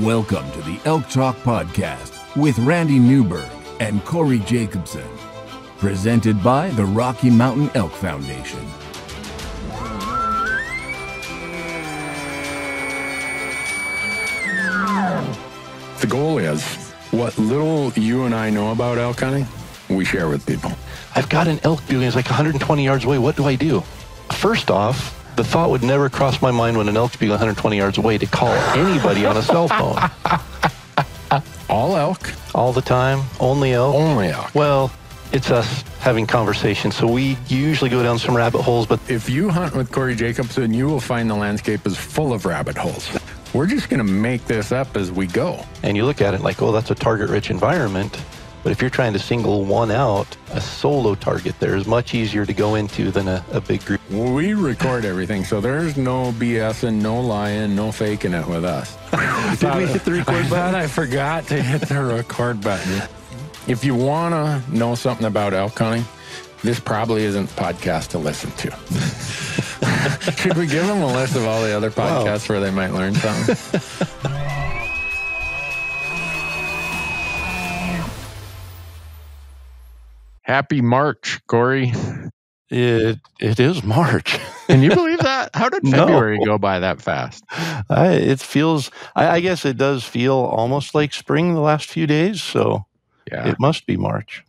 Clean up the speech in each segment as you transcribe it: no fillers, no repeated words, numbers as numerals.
Welcome to the Elk Talk Podcast with Randy Newberg and Corey Jacobson. Presented by the Rocky Mountain Elk Foundation. The goal is, what little you and I know about elk hunting, we share with people. I've got an elk building. It's like 120 yards away. What do I do? First off, the thought would never cross my mind when an elk's being 120 yards away to call anybody on a cell phone. All elk? All the time? Only elk? Only elk. Well, it's us having conversations, so we usually go down some rabbit holes, but if you hunt with Corey Jacobson, you will find the landscape is full of rabbit holes. We're just going to make this up as we go. And you look at it like, oh, that's a target-rich environment. But if you're trying to single one out, a solo target there is much easier to go into than a big group. We record everything, so there's no BSing, no lying, no faking it with us. Did we hit the record button? I forgot to hit the record button. If you want to know something about elk hunting, this probably isn't the podcast to listen to. Should we give them a list of all the other podcasts where they might learn something? Happy March, Corey. It is March. Can you believe that? How did February go by that fast? It feels, I guess it does feel almost like spring the last few days, so yeah. It must be March.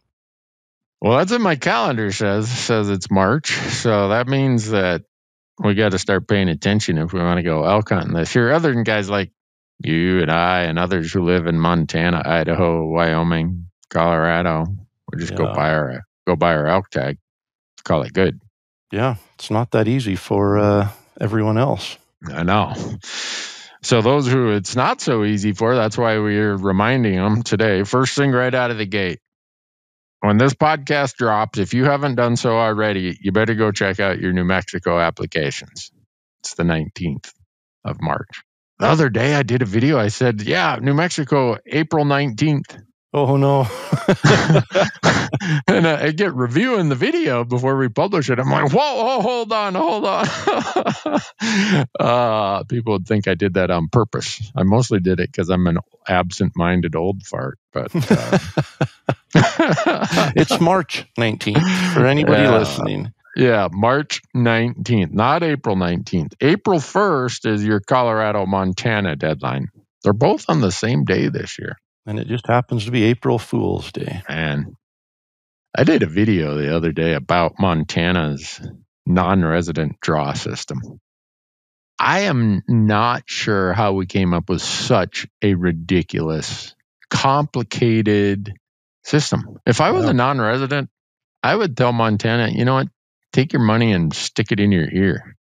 Well, that's what my calendar says it's March, so that means that we got to start paying attention if we want to go elk hunting this year, other than guys like you and I and others who live in Montana, Idaho, Wyoming, Colorado. We just go buy our elk tag. Call it good. Yeah, it's not that easy for everyone else. I know. So those who it's not so easy for, that's why we're reminding them today. First thing right out of the gate. When this podcast drops, if you haven't done so already, you better go check out your New Mexico applications. It's the 19th of March. The other day I did a video. I said, New Mexico, April 19th. Oh, no. And I get reviewing the video before we publish it. I'm like, whoa, hold on. People would think I did that on purpose. I mostly did it because I'm an absent-minded old fart. But it's March 19th for anybody listening. Yeah, March 19th, not April 19th. April 1st is your Colorado-Montana deadline. They're both on the same day this year. And it just happens to be April Fool's Day. And I did a video the other day about Montana's non-resident draw system. I am not sure how we came up with such a ridiculous, complicated system. If I was a non-resident, I would tell Montana, you know what, take your money and stick it in your ear.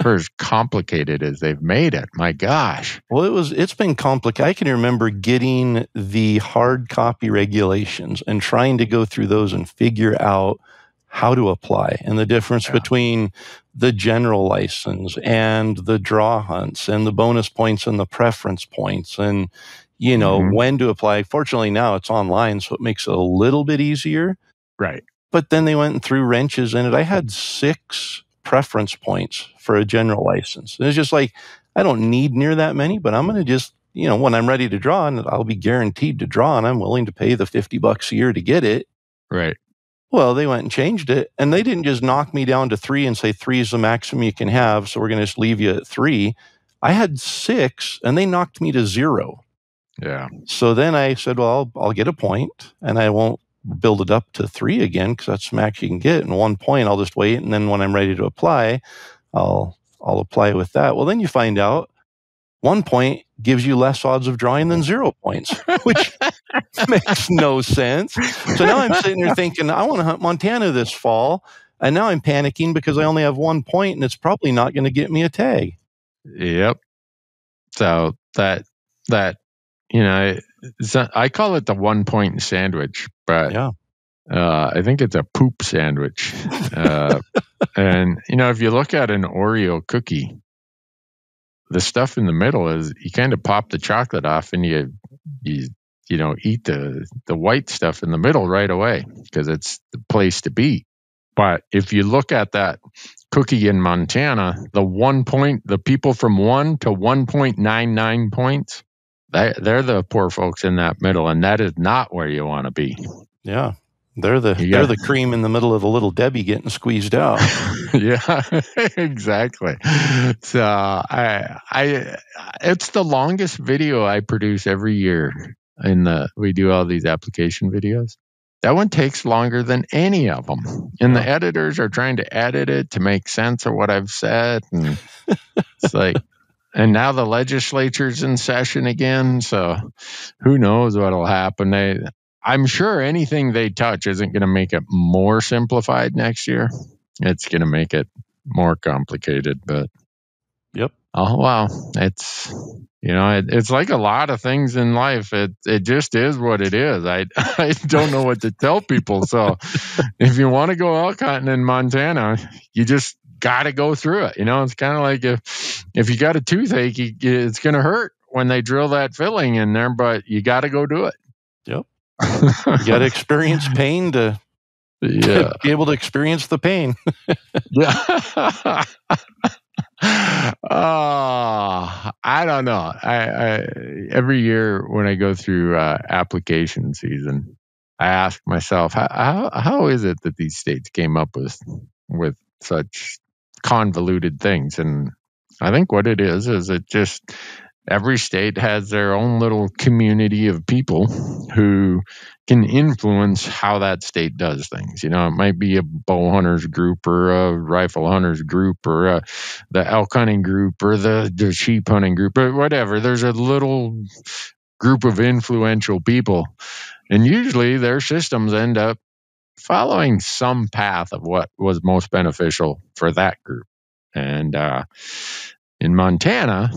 For as complicated as they've made it, my gosh. Well, it's been complicated. I can remember getting the hard copy regulations and trying to go through those and figure out how to apply and the difference between the general license and the draw hunts and the bonus points and the preference points and, when to apply. Fortunately, now it's online, so it makes it a little bit easier. Right. But then they went and threw wrenches in it. I had 6 preference points for a general license. And it's just like, I don't need near that many, but I'm going to just, when I'm ready to draw, and I'll be guaranteed to draw, and I'm willing to pay the $50 a year to get it. Right. Well, they went and changed it, and they didn't just knock me down to 3 and say 3 is the maximum you can have, so we're going to just leave you at 3. I had 6, and they knocked me to 0. Yeah. So then I said, well, I'll get a point, and I won't build it up to 3 again because that's the max you can get. And 1 point, I'll just wait. And then when I'm ready to apply, I'll apply with that. Well, then you find out 1 point gives you less odds of drawing than 0 points, which makes no sense. So now I'm sitting there thinking, I want to hunt Montana this fall. And now I'm panicking because I only have 1 point and it's probably not going to get me a tag. Yep. So that I call it the 1 point sandwich, but I think it's a poop sandwich. And, if you look at an Oreo cookie, the stuff in the middle is you kind of pop the chocolate off and you eat the white stuff in the middle right away because it's the place to be. But if you look at that cookie in Montana, the people from 1 to 1.99 points, they're the poor folks in that middle, and that is not where you want to be. Yeah. They're the cream in the middle of the Little Debbie getting squeezed out. Yeah, exactly. So it's the longest video I produce every year. We do all these application videos. That one takes longer than any of them, and the editors are trying to edit it to make sense of what I've said, and it's like. And now the legislature's in session again, so who knows what'll happen. I'm sure anything they touch isn't going to make it more simplified next year. It's going to make it more complicated, but yep. Oh, wow. It's like a lot of things in life. It just is what it is. I don't know what to tell people. So if you want to go elk hunting in Montana, you just got to go through it. It's kind of like if you got a toothache, it's going to hurt when they drill that filling in there, but you got to go do it. Yep. You got to experience pain to be able to experience the pain. Yeah. I don't know. I every year when I go through application season, I ask myself, how is it that these states came up with such convoluted things? And I think what it is it just every state has their own little community of people who can influence how that state does things. It might be a bow hunters group or a rifle hunters group or the elk hunting group or the sheep hunting group or whatever. There's a little group of influential people, and usually their systems end up following some path of what was most beneficial for that group. And in Montana,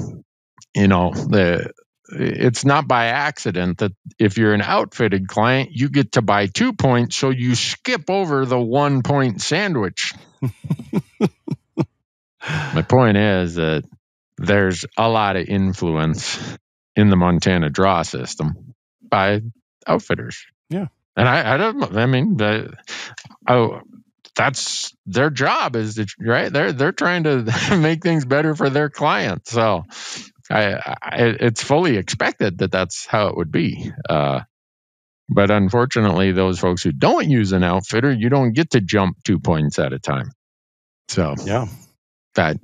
it's not by accident that if you're an outfitted client, you get to buy 2 points, so you skip over the 1 point sandwich. My point is that there's a lot of influence in the Montana draw system by outfitters. Yeah. And that's their job, is right. They're trying to make things better for their clients. So it's fully expected that that's how it would be. But unfortunately, those folks who don't use an outfitter, you don't get to jump 2 points at a time. So that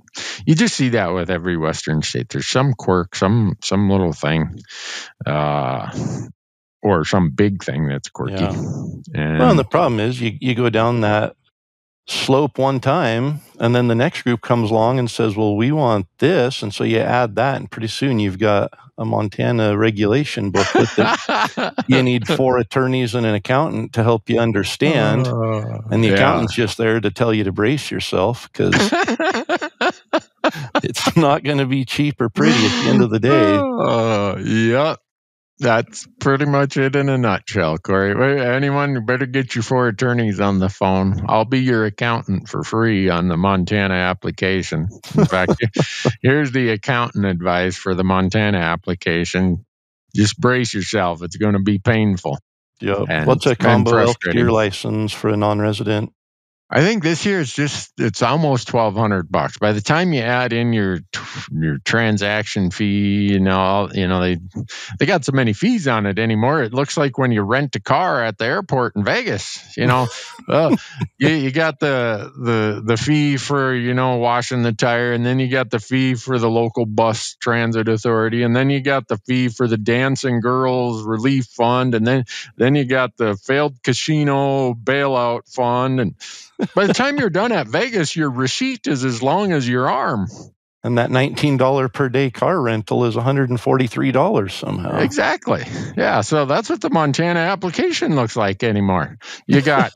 you just see that with every Western state. There's some quirk, some little thing, or some big thing that's quirky. Yeah. And the problem is you go down that slope one time, and then the next group comes along and says, well, we want this, and so you add that, and pretty soon you've got a Montana regulation booklet that you need 4 attorneys and an accountant to help you understand, and the accountant's just there to tell you to brace yourself, because it's not going to be cheap or pretty at the end of the day. Yep. That's pretty much it in a nutshell, Corey. Anyone, better get your 4 attorneys on the phone. I'll be your accountant for free on the Montana application. In fact, here's the accountant advice for the Montana application. Just brace yourself. It's going to be painful. Yeah. What's a combo elk deer license for a non-resident? I think this year it's almost $1,200. By the time you add in your transaction fee, they got so many fees on it anymore. It looks like when you rent a car at the airport in Vegas. You got the fee for washing the tire, and then you got the fee for the local bus transit authority, and then you got the fee for the dancing girls relief fund, and then you got the failed casino bailout fund, and by the time you're done at Vegas, your receipt is as long as your arm. And that $19 per day car rental is $143 somehow. Exactly. Yeah. So that's what the Montana application looks like anymore. You got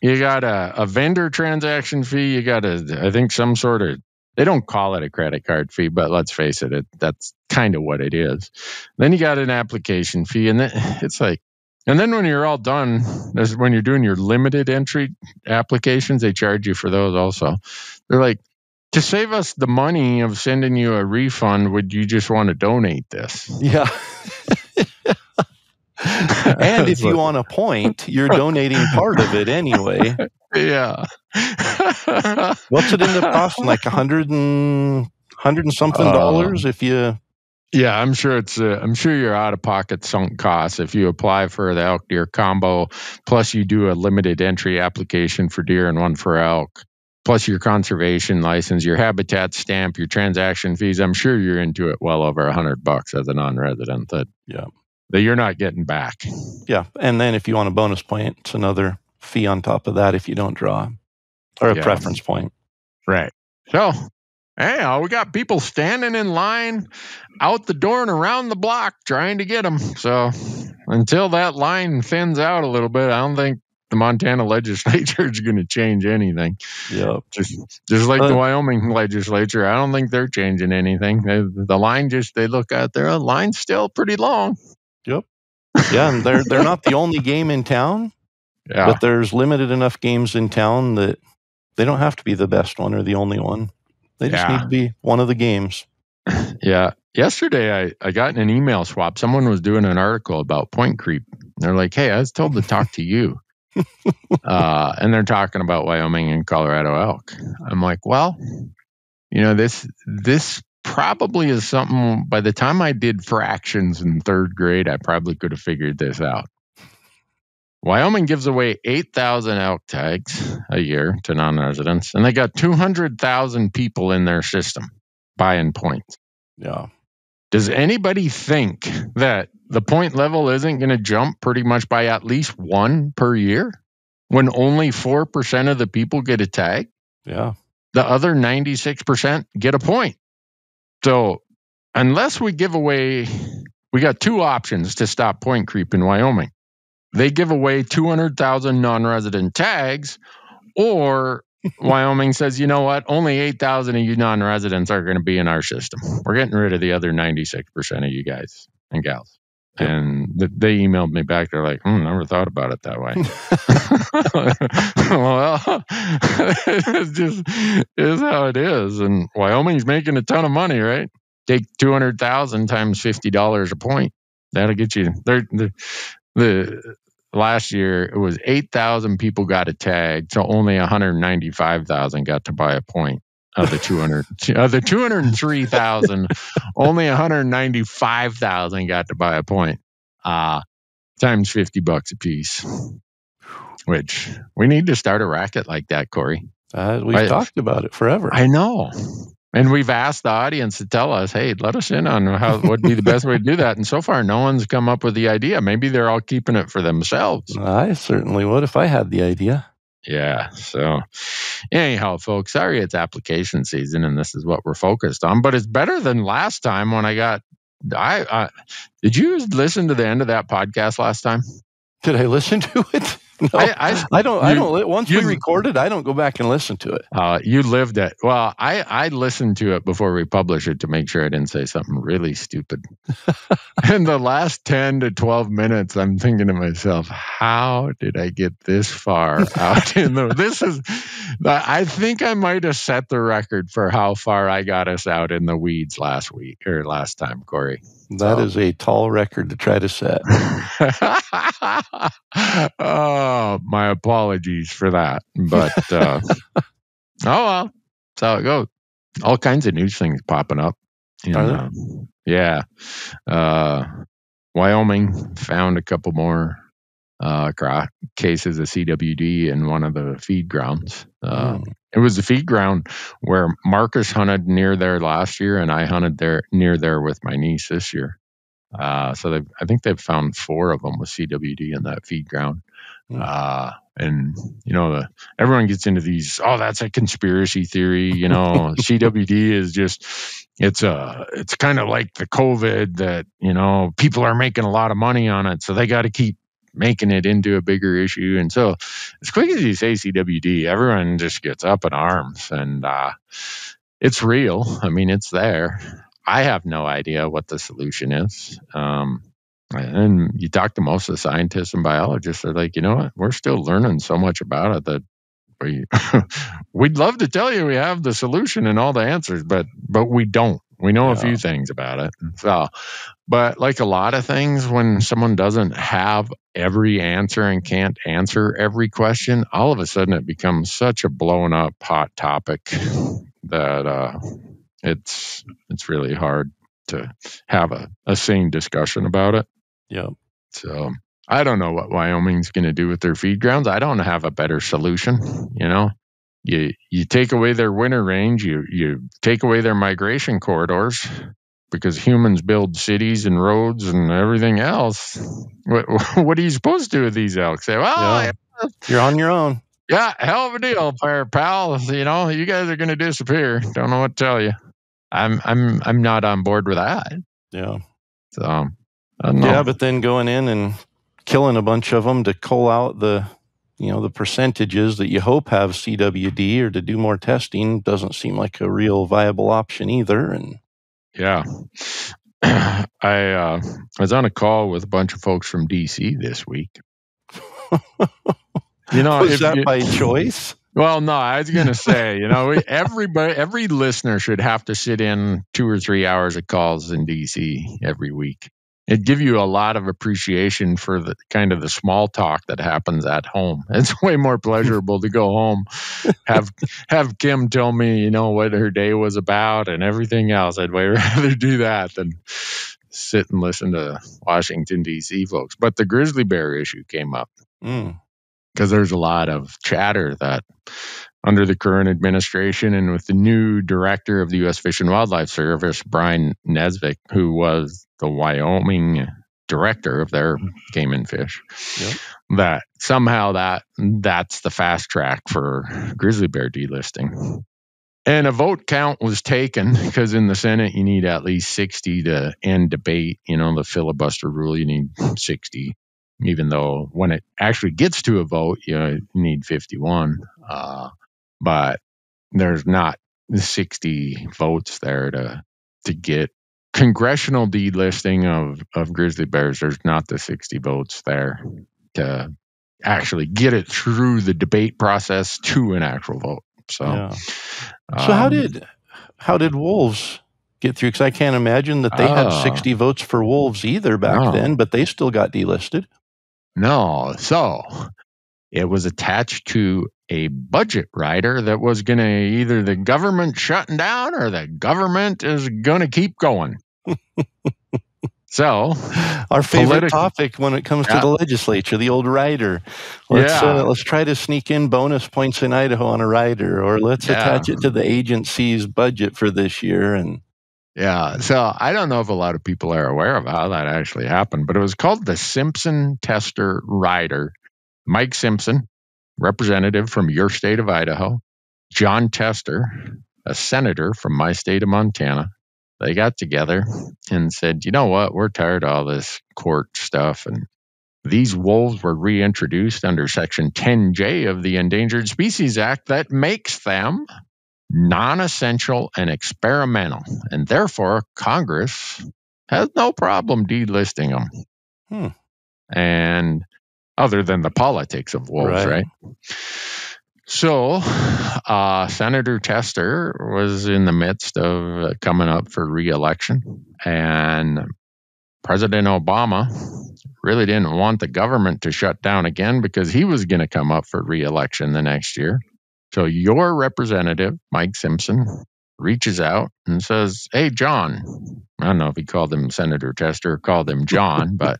a vendor transaction fee. You got I think some sort of, they don't call it a credit card fee, but let's face it, that's kind of what it is. Then you got an application fee, and then it's like, and then when you're all done, when you're doing your limited entry applications, they charge you for those also. They're like, to save us the money of sending you a refund, would you just want to donate this? Yeah. And if you want a point, you're donating part of it anyway. Yeah. What's it end up costing? Like $100 and something dollars if you. Yeah, I'm sure your out of pocket sunk costs if you apply for the elk deer combo, plus you do a limited entry application for deer and one for elk, plus your conservation license, your habitat stamp, your transaction fees. I'm sure you're into it well over $100 as a non-resident that you're not getting back. Yeah, and then if you want a bonus point, it's another fee on top of that if you don't draw, or a preference point. Right. So, hey, we got people standing in line out the door and around the block trying to get them. So until that line thins out a little bit, I don't think the Montana legislature is going to change anything. Yep. Just like the Wyoming legislature, I don't think they're changing anything. The line they look at their line's still pretty long. Yep. Yeah, and they're not the only game in town. Yeah. But there's limited enough games in town that they don't have to be the best one or the only one. They just need to be one of the games. Yeah. Yesterday, I got in an email swap. Someone was doing an article about point creep. They're like, hey, I was told to talk to you. And they're talking about Wyoming and Colorado elk. I'm like, well, this probably is something, by the time I did fractions in third grade, I probably could have figured this out. Wyoming gives away 8,000 elk tags a year to non-residents, and they got 200,000 people in their system buying points. Yeah. Does anybody think that the point level isn't going to jump pretty much by at least one per year when only 4% of the people get a tag? Yeah. The other 96% get a point. So unless we give away, we got two options to stop point creep in Wyoming. They give away 200,000 non-resident tags, or Wyoming says, you know what, only 8,000 of you non-residents are going to be in our system. We're getting rid of the other 96% of you guys and gals. Yep. And they emailed me back. They're like, never thought about it that way. Well, it just is how it is. And Wyoming's making a ton of money, right? Take 200,000 times $50 a point. That'll get you the last year, it was 8,000 people got a tag, so only 195,000 got to buy a point of the 203,000. Only 195,000 got to buy a point. Times $50 a piece. Which we need to start a racket like that, Corey. We've talked about it forever. I know. And we've asked the audience to tell us, hey, let us in on what would be the best way to do that. And so far, no one's come up with the idea. Maybe they're all keeping it for themselves. I certainly would if I had the idea. Yeah. So anyhow, folks, sorry it's application season and this is what we're focused on. But it's better than last time when did you listen to the end of that podcast last time? Did I listen to it? No, I don't. Once we recorded, I don't go back and listen to it. You lived it. Well, I listened to it before we publish it to make sure I didn't say something really stupid. In the last 10 to 12 minutes, I'm thinking to myself, how did I get this far out in I think I might have set the record for how far I got us out in the weeds last time, Corey. That is a tall record to try to set. Oh, my apologies for that. But, oh well, that's how it goes. All kinds of news things popping up. Yeah. Wyoming found a couple more cases of CWD in one of the feed grounds. It was the feed ground where Marcus hunted near there last year, and I hunted near there with my niece this year. So I think they've found 4 of them with CWD in that feed ground. And everyone gets into these, that's a conspiracy theory, CWD is just, it's kind of like the COVID that, people are making a lot of money on it. So they got to keep making it into a bigger issue. And so as quick as you say CWD, everyone just gets up in arms, and it's real. I mean, it's there. I have no idea what the solution is. And you talk to most of the scientists and biologists, they're like, you know what? We're still learning so much about it that we'd love to tell you we have the solution and all the answers, but we don't. We know a few things about it. So, but like a lot of things, when someone doesn't have every answer and can't answer every question, all of a sudden it becomes such a blown up hot topic that it's really hard to have a sane discussion about it. Yeah. So I don't know what Wyoming's going to do with their feed grounds. I don't have a better solution. You take away their winter range, you take away their migration corridors, because humans build cities and roads and everything else. What are you supposed to do with these elk? Say, well, you're on your own. Yeah, hell of a deal, pal. You guys are going to disappear. Don't know what to tell you. I'm not on board with that. Yeah. So I don't know. Yeah, but then going in and killing a bunch of them to cull out the percentages that you hope have CWD or to do more testing doesn't seem like a real viable option either. And yeah, I was on a call with a bunch of folks from DC this week. Was that by choice? Well, no, I was going to say, every listener should have to sit in 2 or 3 hours of calls in DC every week. It'd give you a lot of appreciation for the kind of the small talk that happens at home. It's way more pleasurable to go home, have Kim tell me, what her day was about and everything else. I'd way rather do that than sit and listen to Washington, D.C. folks. But the grizzly bear issue came up. Because there's a lot of chatter that under the current administration and with the new director of the U.S. Fish and Wildlife Service, Brian Nesvik, who was the Wyoming director of their game and fish, that somehow that's the fast track for grizzly bear delisting. And a vote count was taken because in the Senate, you need at least 60 to end debate. The filibuster rule, you need 60. Even though when it actually gets to a vote, you need 51. But there's not 60 votes there to get congressional delisting of grizzly bears. There's not the 60 votes there to actually get it through the debate process to an actual vote. So, how did wolves get through? Because I can't imagine that they had 60 votes for wolves either back then, but they still got delisted. No. So it was attached to a budget rider that was going to either the government shutting down or the government is going to keep going. So our favorite topic when it comes to the legislature, the old rider. Let's try to sneak in bonus points in Idaho on a rider, or let's attach it to the agency's budget for this year. And so I don't know if a lot of people are aware of how that actually happened, but it was called the Simpson Tester Rider. Mike Simpson, representative from your state of Idaho, John Tester, a senator from my state of Montana. They got together and said, you know what, we're tired of all this court stuff. And these wolves were reintroduced under Section 10J of the Endangered Species Act that makes them non-essential and experimental, and therefore Congress has no problem delisting them. And other than the politics of wolves, right? So Senator Tester was in the midst of coming up for re-election, and President Obama really didn't want the government to shut down again because he was going to come up for re-election the next year. So your representative, Mike Simpson, reaches out and says, hey, John, I don't know if he called him Senator Tester or called him John, but,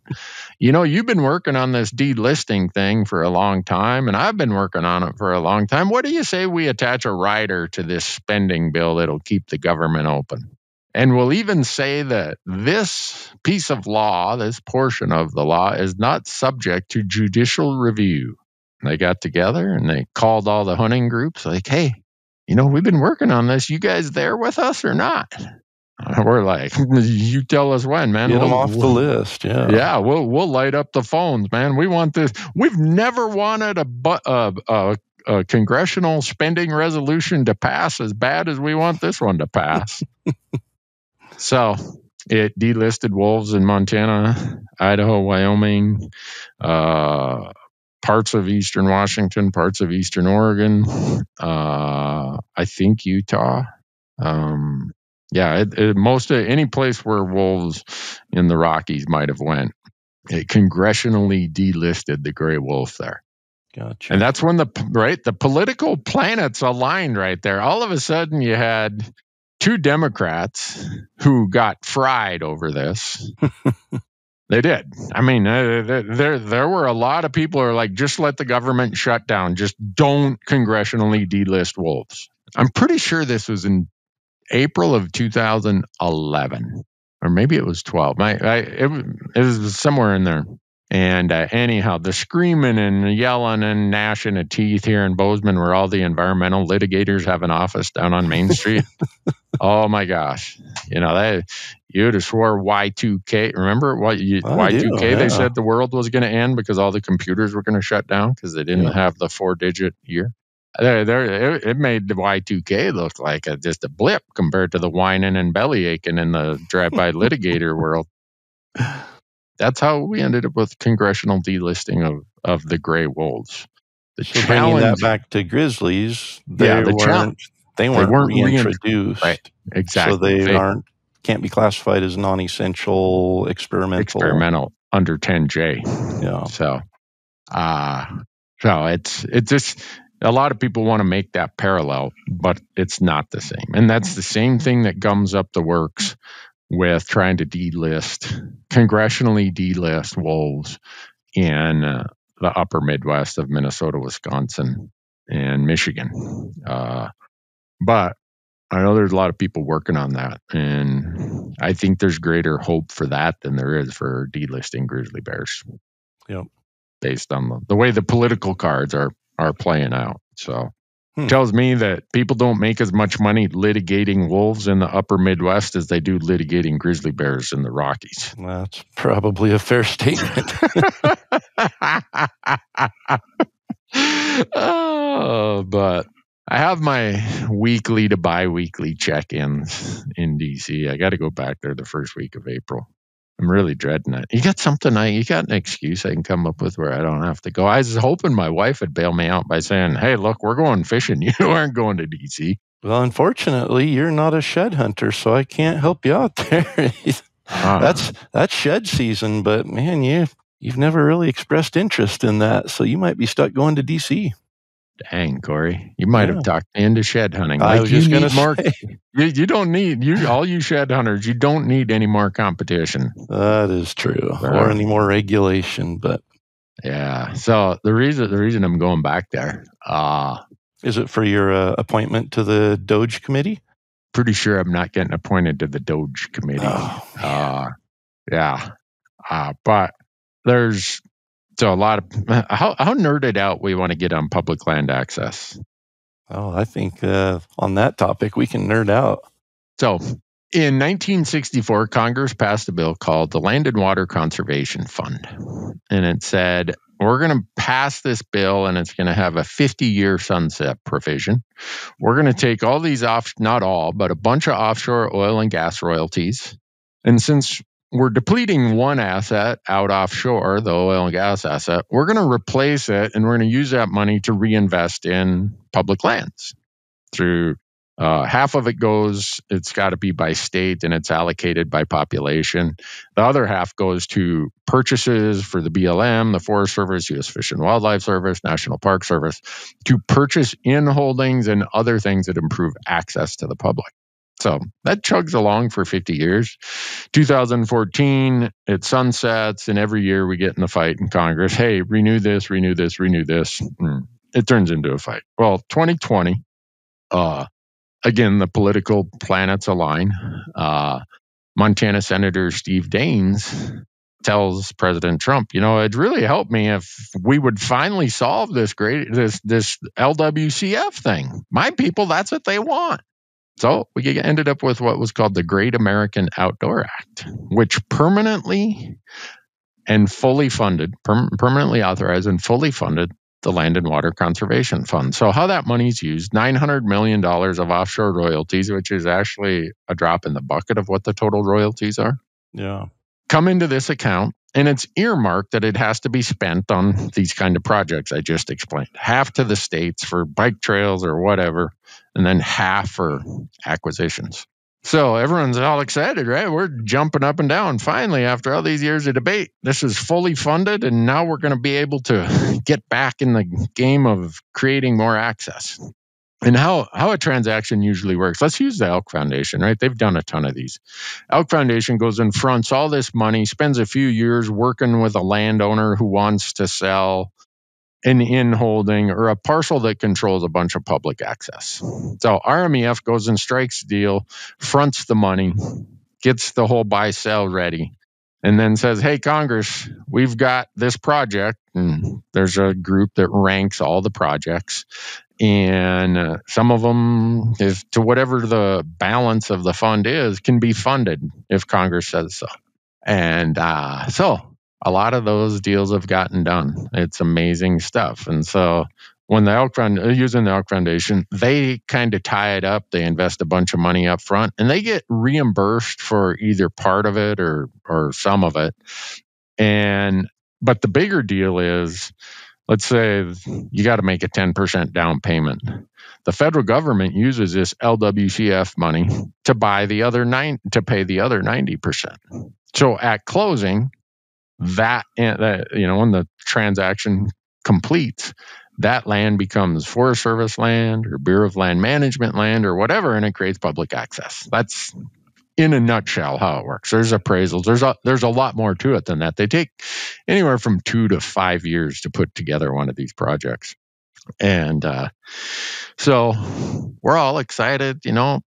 you've been working on this delisting thing for a long time, and I've been working on it for a long time. What do you say we attach a rider to this spending bill that'll keep the government open? And we'll even say that this piece of law, this portion of the law, is not subject to judicial review. They got together and they called all the hunting groups like, hey, we've been working on this. You guys there with us or not? We're like, you tell us when, man. Get them off the list. Yeah, we'll light up the phones, man. We want this. We've never wanted a congressional spending resolution to pass as bad as we want this one to pass. So it delisted wolves in Montana, Idaho, Wyoming, parts of eastern Washington, parts of eastern Oregon, I think Utah. Yeah, most of any place where wolves in the Rockies might have went, it congressionally delisted the gray wolf there. Gotcha. And that's when the political planets aligned right there. All of a sudden, you had two Democrats who got fried over this. They did. I mean, there were a lot of people who are like, just let the government shut down. Just don't congressionally delist wolves. I'm pretty sure this was in April of 2011, or maybe it was 12. It was somewhere in there. And anyhow, the screaming and yelling and gnashing of teeth here in Bozeman, where all the environmental litigators have an office down on Main Street. Oh my gosh! You would have swore Y2K. Remember what Y2K? They said the world was going to end because all the computers were going to shut down because they didn't have the 4-digit year. It made the Y2K look like just a blip compared to the whining and belly aching in the drive-by litigator world. That's how we ended up with congressional delisting of the gray wolves. Bringing that back to grizzlies, they weren't reintroduced. Right, exactly. So they can't be classified as non-essential experimental under 10J. Yeah. So it's just a lot of people want to make that parallel, but it's not the same. And that's the same thing that gums up the works with trying to congressionally delist wolves in the upper Midwest of Minnesota, Wisconsin, and Michigan. But I know there's a lot of people working on that, and I think there's greater hope for that than there is for delisting grizzly bears. Yep. Based on the way the political cards are playing out. So it tells me that people don't make as much money litigating wolves in the upper Midwest as they do litigating grizzly bears in the Rockies. That's probably a fair statement. But I have my weekly to bi-weekly check-ins in DC. I got to go back there the first week of April. I'm really dreading it. You got an excuse I can come up with where I don't have to go. I was hoping my wife would bail me out by saying, hey, look, we're going fishing. You aren't going to DC. Well, unfortunately, you're not a shed hunter, so I can't help you out there. That's shed season, but man, you've never really expressed interest in that, so you might be stuck going to DC. Dang, Corey, you might have talked me into shed hunting. I was just going to say. You don't need, all you shed hunters, you don't need any more competition. That is true. Or any more regulation, but. Yeah. So the reason I'm going back there. Is it for your appointment to the Doge committee? Pretty sure I'm not getting appointed to the Doge committee. Oh, yeah. But there's. So a lot of how nerded out we want to get on public land access. Oh, I think on that topic we can nerd out. So in 1964, Congress passed a bill called the Land and Water Conservation Fund. And it said, we're going to pass this bill and it's going to have a 50-year sunset provision. We're going to take all these not all, but a bunch of offshore oil and gas royalties. And since we're depleting one asset out offshore, the oil and gas asset, we're going to replace it and we're going to use that money to reinvest in public lands. Through half of it it's got to be by state and it's allocated by population. The other half goes to purchases for the BLM, the Forest Service, U.S. Fish and Wildlife Service, National Park Service, to purchase in holdings and other things that improve access to the public. So that chugs along for 50 years. 2014, it sunsets, and every year we get in the fight in Congress. Hey, renew this, renew this, renew this. It turns into a fight. Well, 2020, again, the political planets align. Montana Senator Steve Daines tells President Trump, it'd really help me if we would finally solve this LWCF thing. My people, that's what they want. So we ended up with what was called the Great American Outdoor Act, which permanently authorized and fully funded the Land and Water Conservation Fund. So how that money's used, $900 million of offshore royalties, which is actually a drop in the bucket of what the total royalties are. Yeah. Come into this account, and it's earmarked that it has to be spent on these kind of projects I just explained. Half to the states for bike trails or whatever, and then half for acquisitions. So everyone's all excited, right? We're jumping up and down. Finally, after all these years of debate, this is fully funded, and now we're going to be able to get back in the game of creating more access. And how a transaction usually works. Let's use the Elk Foundation, right? They've done a ton of these. Elk Foundation goes and fronts all this money, spends a few years working with a landowner who wants to sell an in-holding or a parcel that controls a bunch of public access. So RMEF goes and strikes the deal, fronts the money, gets the whole buy-sell ready, and then says, hey, Congress, we've got this project. And there's a group that ranks all the projects. And some of them, if to whatever the balance of the fund is, can be funded if Congress says so. And so a lot of those deals have gotten done. It's amazing stuff. And so when using the Elk Foundation, they kind of tie it up. They invest a bunch of money up front, and they get reimbursed for either part of it or some of it. But the bigger deal is, let's say you got to make a 10% down payment. The federal government uses this LWCF money to pay the other 90%. So at closing, when the transaction completes, that land becomes Forest Service land or Bureau of Land Management land or whatever, and it creates public access. That's in a nutshell how it works. There's appraisals. There's a lot more to it than that. They take anywhere from 2 to 5 years to put together one of these projects. And so we're all excited. The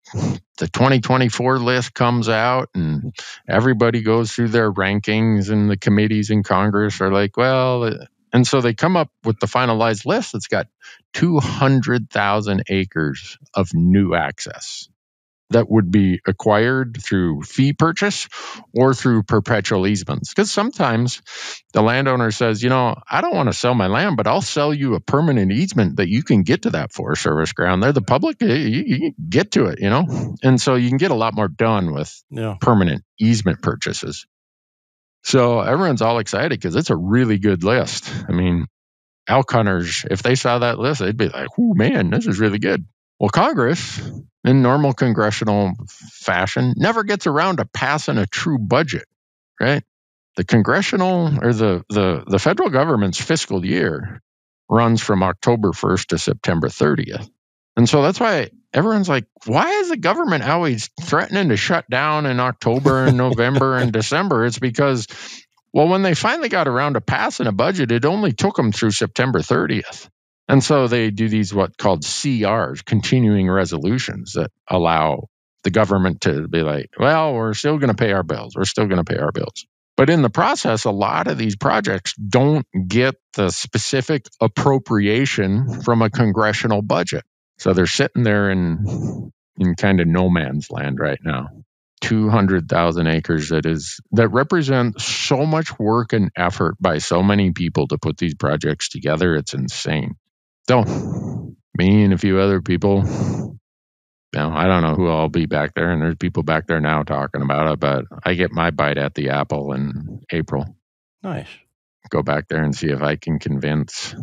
2024 list comes out and everybody goes through their rankings, and the committees in Congress are like, well, and so they come up with the finalized list that's got 200,000 acres of new access that would be acquired through fee purchase or through perpetual easements. Because sometimes the landowner says, I don't want to sell my land, but I'll sell you a permanent easement that you can get to that Forest Service ground. They're the public, you get to it, And so you can get a lot more done with permanent easement purchases. So everyone's all excited because it's a really good list. I mean, elk hunters, if they saw that list, they'd be like, oh man, this is really good. Well, Congress, in normal congressional fashion, never gets around to passing a true budget, right? The congressional or the federal government's fiscal year runs from October 1st to September 30th. And so that's why everyone's like, why is the government always threatening to shut down in October and November and December? It's because, well, when they finally got around to passing a budget, it only took them through September 30th. And so they do these what's called CRs, continuing resolutions, that allow the government to be like, well, we're still going to pay our bills. We're still going to pay our bills. But in the process, a lot of these projects don't get the specific appropriation from a congressional budget. So they're sitting there in kind of no man's land right now. 200,000 acres that represent so much work and effort by so many people to put these projects together. It's insane. So, me and a few other people, I don't know who I'll be back there, and there's people back there now talking about it, but I get my bite at the apple in April. Nice. Go back there and see if I can convince,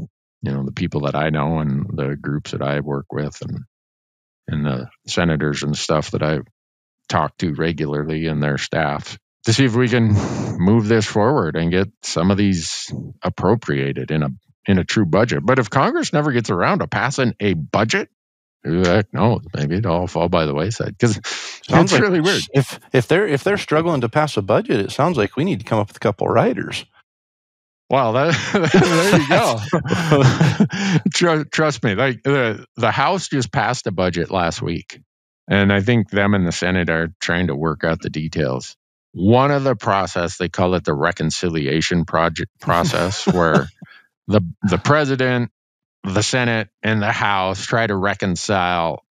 the people that I know and the groups that I work with and the senators and stuff that I talk to regularly and their staff to see if we can move this forward and get some of these appropriated in a true budget. But if Congress never gets around to passing a budget, who the heck knows? Maybe it'll all fall by the wayside, because it's really weird. If they're struggling to pass a budget, it sounds like we need to come up with a couple of riders. Well, there you go. Trust me, like the House just passed a budget last week, and I think them and the Senate are trying to work out the details. One of the process, they call it the reconciliation process, where the president, the Senate, and the House try to reconcile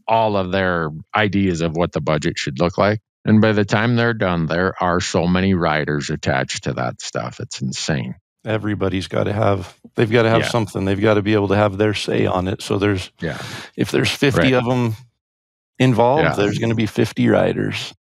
all of their ideas of what the budget should look like. And by the time they're done, there are so many riders attached to that stuff. It's insane. Everybody's got to have something. They've got to be able to have their say on it. So if there's 50 of them involved, there's going to be 50 riders.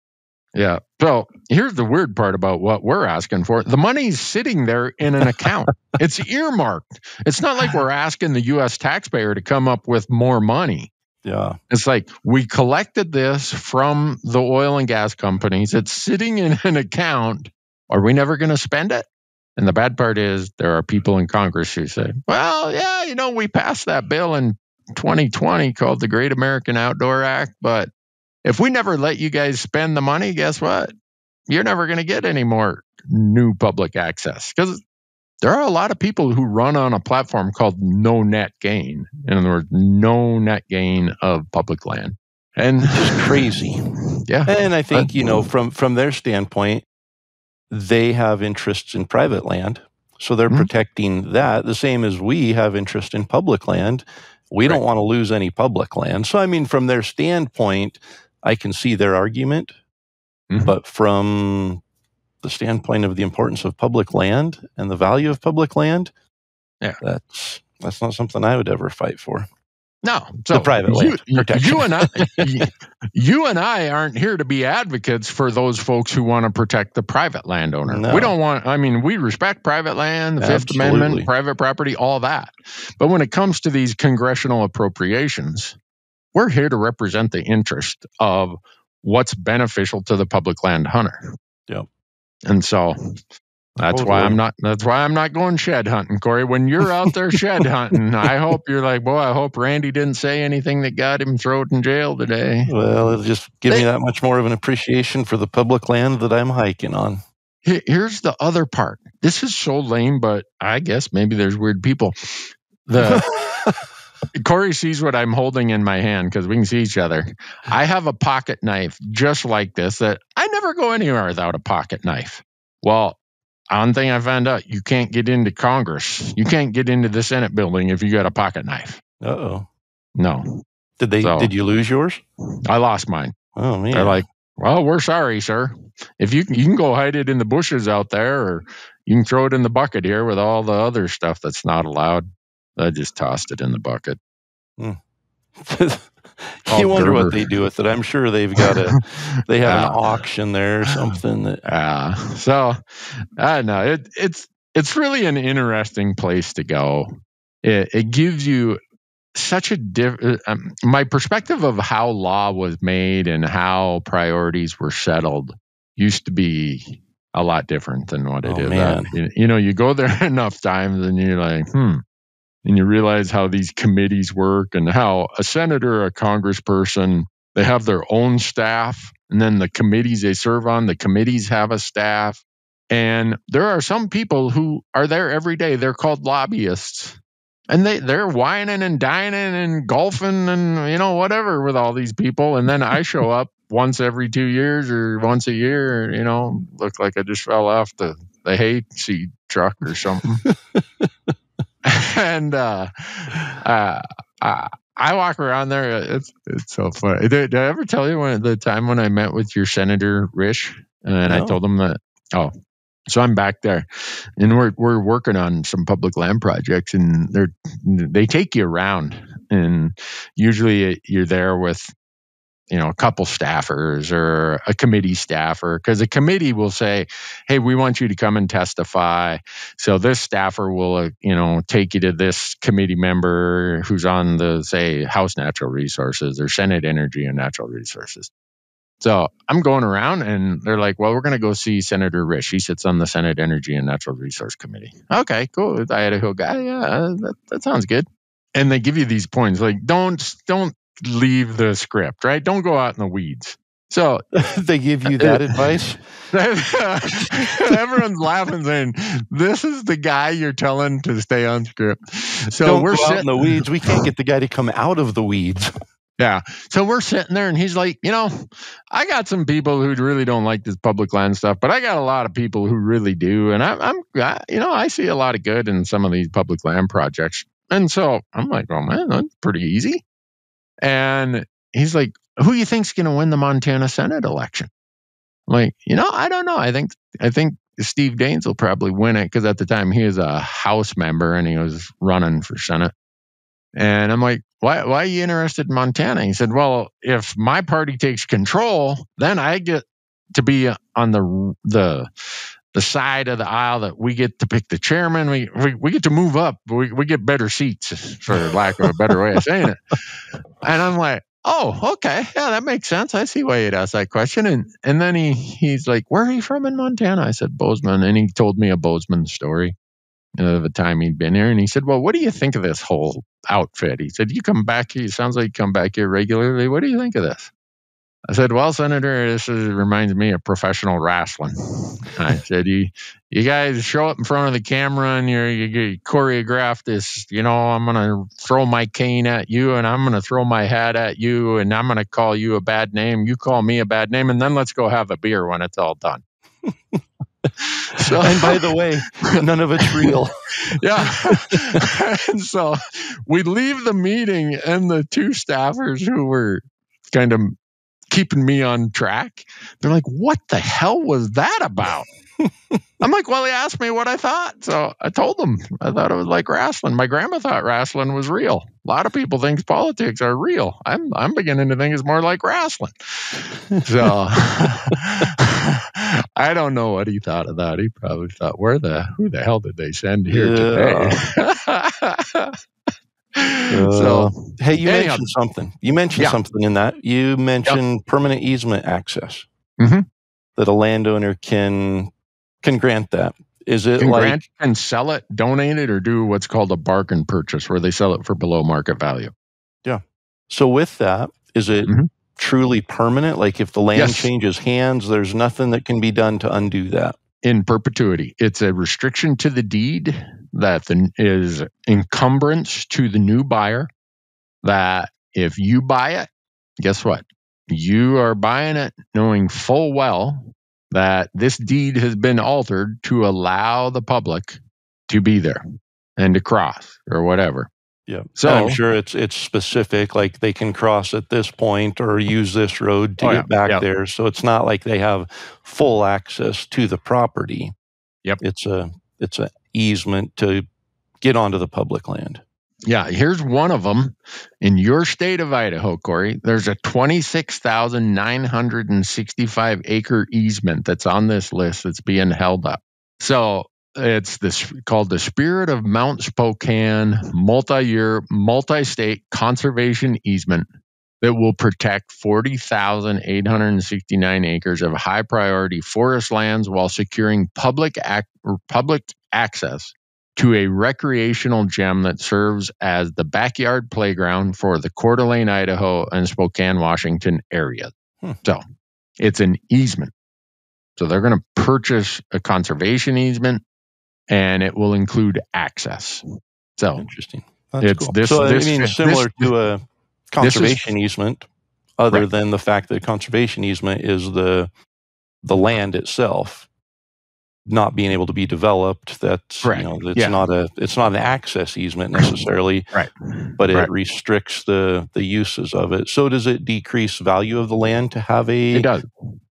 Yeah. So here's the weird part about what we're asking for. The money's sitting there in an account. It's earmarked. It's not like we're asking the U.S. taxpayer to come up with more money. Yeah. It's like, we collected this from the oil and gas companies. It's sitting in an account. Are we never going to spend it? And the bad part is there are people in Congress who say, well, yeah, we passed that bill in 2020 called the Great American Outdoor Act. But if we never let you guys spend the money, guess what? You're never going to get any more new public access, because there are a lot of people who run on a platform called no net gain. In other words, no net gain of public land. And which is crazy. Yeah. And I think, from their standpoint, they have interests in private land. So they're protecting that the same as we have interest in public land. We don't want to lose any public land. So, I mean, from their standpoint, I can see their argument. But from the standpoint of the importance of public land and the value of public land, that's not something I would ever fight for. No, so the private land protection. You and I aren't here to be advocates for those folks who want to protect the private landowner. No. We don't want. I mean, we respect private land, the Fifth Amendment, private property, all that. But when it comes to these congressional appropriations, we're here to represent the interest of what's beneficial to the public land hunter. Yep. And so that's why I'm not going shed hunting, Corey. When you're out there shed hunting, I hope you're like, boy, I hope Randy didn't say anything that got him thrown in jail today. Well, it'll just give me that much more of an appreciation for the public land that I'm hiking on. Here's the other part. This is so lame, but I guess maybe there's weird people. Corey sees what I'm holding in my hand because we can see each other. I have a pocket knife just like this that I never go anywhere without a pocket knife. Well, one thing I found out, you can't get into Congress. You can't get into the Senate building if you got a pocket knife. Uh-oh. No. Did you lose yours? I lost mine. Oh, man. They're like, well, we're sorry, sir. If you can go hide it in the bushes out there, or you can throw it in the bucket here with all the other stuff that's not allowed. I just tossed it in the bucket. You wonder what they do with it. I'm sure they have an auction there or something. So I don't know. It's really an interesting place to go. It gives you such a my perspective of how law was made and how priorities were settled used to be a lot different than what it is. Man. You go there enough times and you're like, and you realize how these committees work and how a senator or a congressperson, they have their own staff. And then the committees they serve on, the committees have a staff. And there are some people who are there every day. They're called lobbyists. And they're whining and dining and golfing and, whatever with all these people. And then I show up once every 2 years or once a year, look like I just fell off the hay seed truck or something. And I walk around there. It's so funny. Did I ever tell you the time when I met with your Senator Risch? And I told him that, so I'm back there, and we're working on some public land projects, and they take you around, and usually you're there with a couple staffers or a committee staffer, because a committee will say, hey, we want you to come and testify. So this staffer will, take you to this committee member who's on the, say, House Natural Resources or Senate Energy and Natural Resources. So I'm going around and they're like, well, we're going to go see Senator Risch. He sits on the Senate Energy and Natural Resource Committee. Okay, cool. Idaho guy. Yeah, that sounds good. And they give you these points like, don't leave the script, right? Don't go out in the weeds. So they give you that advice? Everyone's laughing saying, this is the guy you're telling to stay on script. So don't go out in the weeds. We can't get the guy to come out of the weeds. Yeah. So we're sitting there and he's like, I got some people who really don't like this public land stuff, but I got a lot of people who really do. And I see a lot of good in some of these public land projects. And so I'm like, oh man, that's pretty easy. And he's like, who do you think's going to win the Montana Senate election? I'm like, I don't know. I think Steve Daines will probably win it, because at the time he was a House member and he was running for Senate. And I'm like, why are you interested in Montana? He said, well, if my party takes control, then I get to be on the the side of the aisle that we get to pick the chairman. We get to move up. We get better seats, for lack of a better way of saying it. And I'm like, oh, okay. Yeah, that makes sense. I see why you'd ask that question. And then he's like, where are you from in Montana? I said, Bozeman. And he told me a Bozeman story of the time he'd been here. And he said, well, what do you think of this whole outfit? He said, you come back here. It sounds like you come back here regularly. What do you think of this? I said, well, Senator, this reminds me of professional wrestling. I said, you guys show up in front of the camera and you choreograph this, I'm going to throw my cane at you and I'm going to throw my hat at you and I'm going to call you a bad name. You call me a bad name and then let's go have a beer when it's all done. And by the way, none of it's real. Yeah. And so we leave the meeting and the two staffers who were kind of keeping me on track, they're like, what the hell was that about? I'm like, well, he asked me what I thought. So I told him I thought it was like wrestling. My grandma thought wrestling was real. A lot of people think politics are real. I'm beginning to think it's more like wrestling. So I don't know what he thought of that. He probably thought, who the hell did they send here today? So, hey, you mentioned something. You mentioned something in that. You mentioned permanent easement access. Mm-hmm. That a landowner can grant that. Is it can sell it, donate it, or do what's called a bargain purchase, where they sell it for below market value? Yeah. So with that, is it truly permanent? Like if the land changes hands, there's nothing that can be done to undo that? In perpetuity. It's a restriction to the deed that is encumbrance to the new buyer, that if you buy it, guess what? You are buying it knowing full well that this deed has been altered to allow the public to be there and to cross or whatever. Yeah. So and I'm sure it's specific, like they can cross at this point or use this road to get back there. So it's not like they have full access to the property. Yep. It's a easement to get onto the public land. Yeah, here's one of them in your state of Idaho, Corey. There's a 26,965 acre easement that's on this list that's being held up. So it's called the Spirit of Mount Spokane multi-year, multi-state conservation easement that will protect 40,869 acres of high priority forest lands while securing public access to a recreational gem that serves as the backyard playground for the Coeur d'Alene, Idaho, and Spokane, Washington area. So it's an easement. So they're going to purchase a conservation easement, and it will include access. So interesting. That's cool. Similar to a conservation easement, other than the fact that conservation easement is the land itself not being able to be developed. That's correct. It's not an access easement necessarily, right? But it restricts the uses of it. So does it decrease value of the land to have a? It does.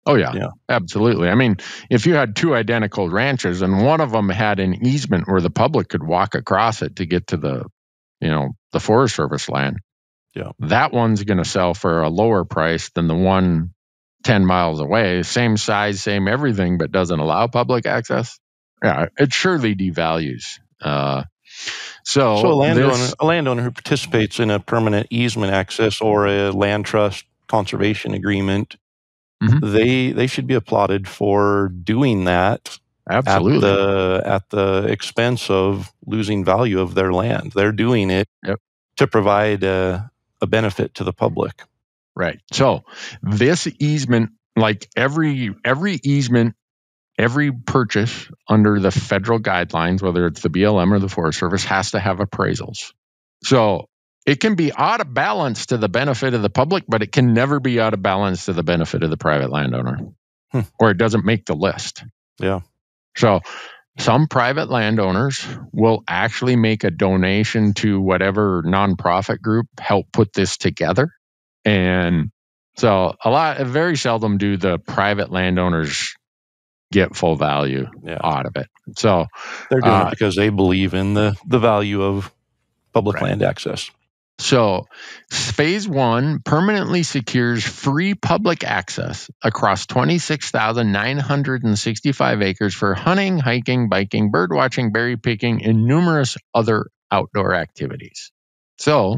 Oh yeah, absolutely. I mean, if you had two identical ranches and one of them had an easement where the public could walk across it to get to the Forest Service land, that one's going to sell for a lower price than the one 10 miles away, same size, same everything, but doesn't allow public access. Yeah, it surely devalues. So a landowner who participates in a permanent easement access or a land trust conservation agreement, they should be applauded for doing that. Absolutely. At the expense of losing value of their land. They're doing it to provide a benefit to the public. Right. So this easement, like every easement, every purchase under the federal guidelines, whether it's the BLM or the Forest Service, has to have appraisals. So it can be out of balance to the benefit of the public, but it can never be out of balance to the benefit of the private landowner, or it doesn't make the list. Yeah. So some private landowners will actually make a donation to whatever nonprofit group helped put this together. And so very seldom do the private landowners get full value out of it. So they're doing it because they believe in the value of public land access. So phase 1 permanently secures free public access across 26,965 acres for hunting, hiking, biking, bird watching, berry picking, and numerous other outdoor activities. So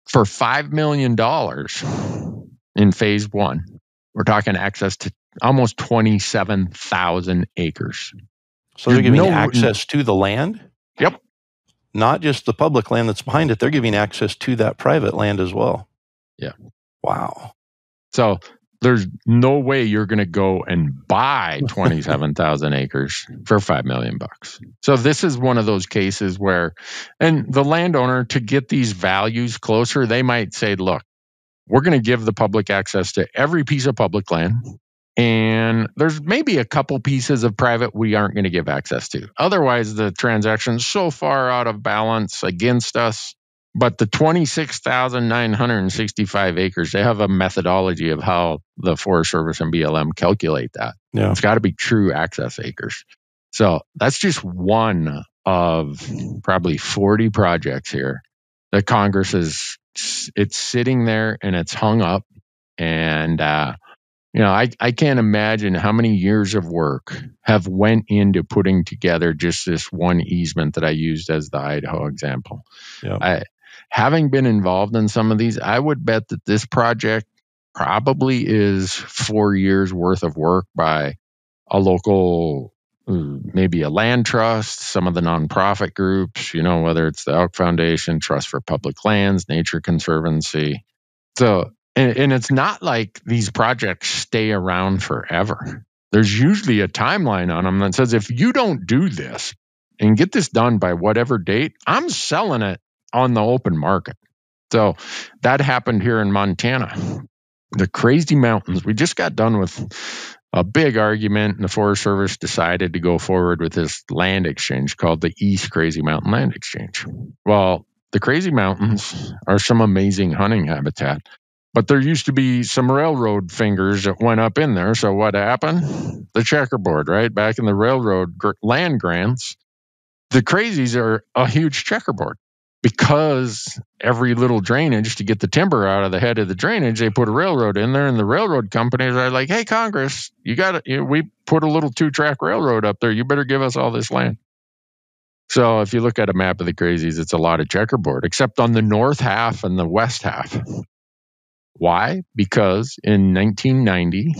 for $5 million in phase 1, we're talking access to almost 27,000 acres. So they're giving access to the land? Yep. Not just the public land that's behind it. They're giving access to that private land as well. Yeah. Wow. So there's no way you're going to go and buy 27,000 acres for $5 million. So this is one of those cases where, and the landowner, to get these values closer, they might say, look, we're going to give the public access to every piece of public land. And there's maybe a couple pieces of private we aren't going to give access to. Otherwise, the transaction's so far out of balance against us. But the 26,965 acres, they have a methodology of how the Forest Service and BLM calculate that. Yeah. It's got to be true access acres. So that's just one of probably 40 projects here that Congress is, it's sitting there and it's hung up. And, I can't imagine how many years of work have went into putting together just this one easement that I used as the Idaho example. Yeah. Having been involved in some of these, I would bet that this project probably is 4 years worth of work by a local, maybe a land trust, some of the nonprofit groups, whether it's the Elk Foundation, Trust for Public Lands, Nature Conservancy. So, and it's not like these projects stay around forever. There's usually a timeline on them that says, if you don't do this and get this done by whatever date, I'm selling it on the open market. So that happened here in Montana. The Crazy Mountains, we just got done with a big argument, and the Forest Service decided to go forward with this land exchange called the East Crazy Mountain Land Exchange. Well, the Crazy Mountains are some amazing hunting habitat. But there used to be some railroad fingers that went up in there. So what happened? The checkerboard, right? Back in the railroad land grants, the Crazies are a huge checkerboard because every little drainage to get the timber out of the head of the drainage, they put a railroad in there, and the railroad companies are like, hey, Congress, we put a little 2-track railroad up there. You better give us all this land. So if you look at a map of the Crazies, it's a lot of checkerboard, except on the north half and the west half. Why? Because in 1990,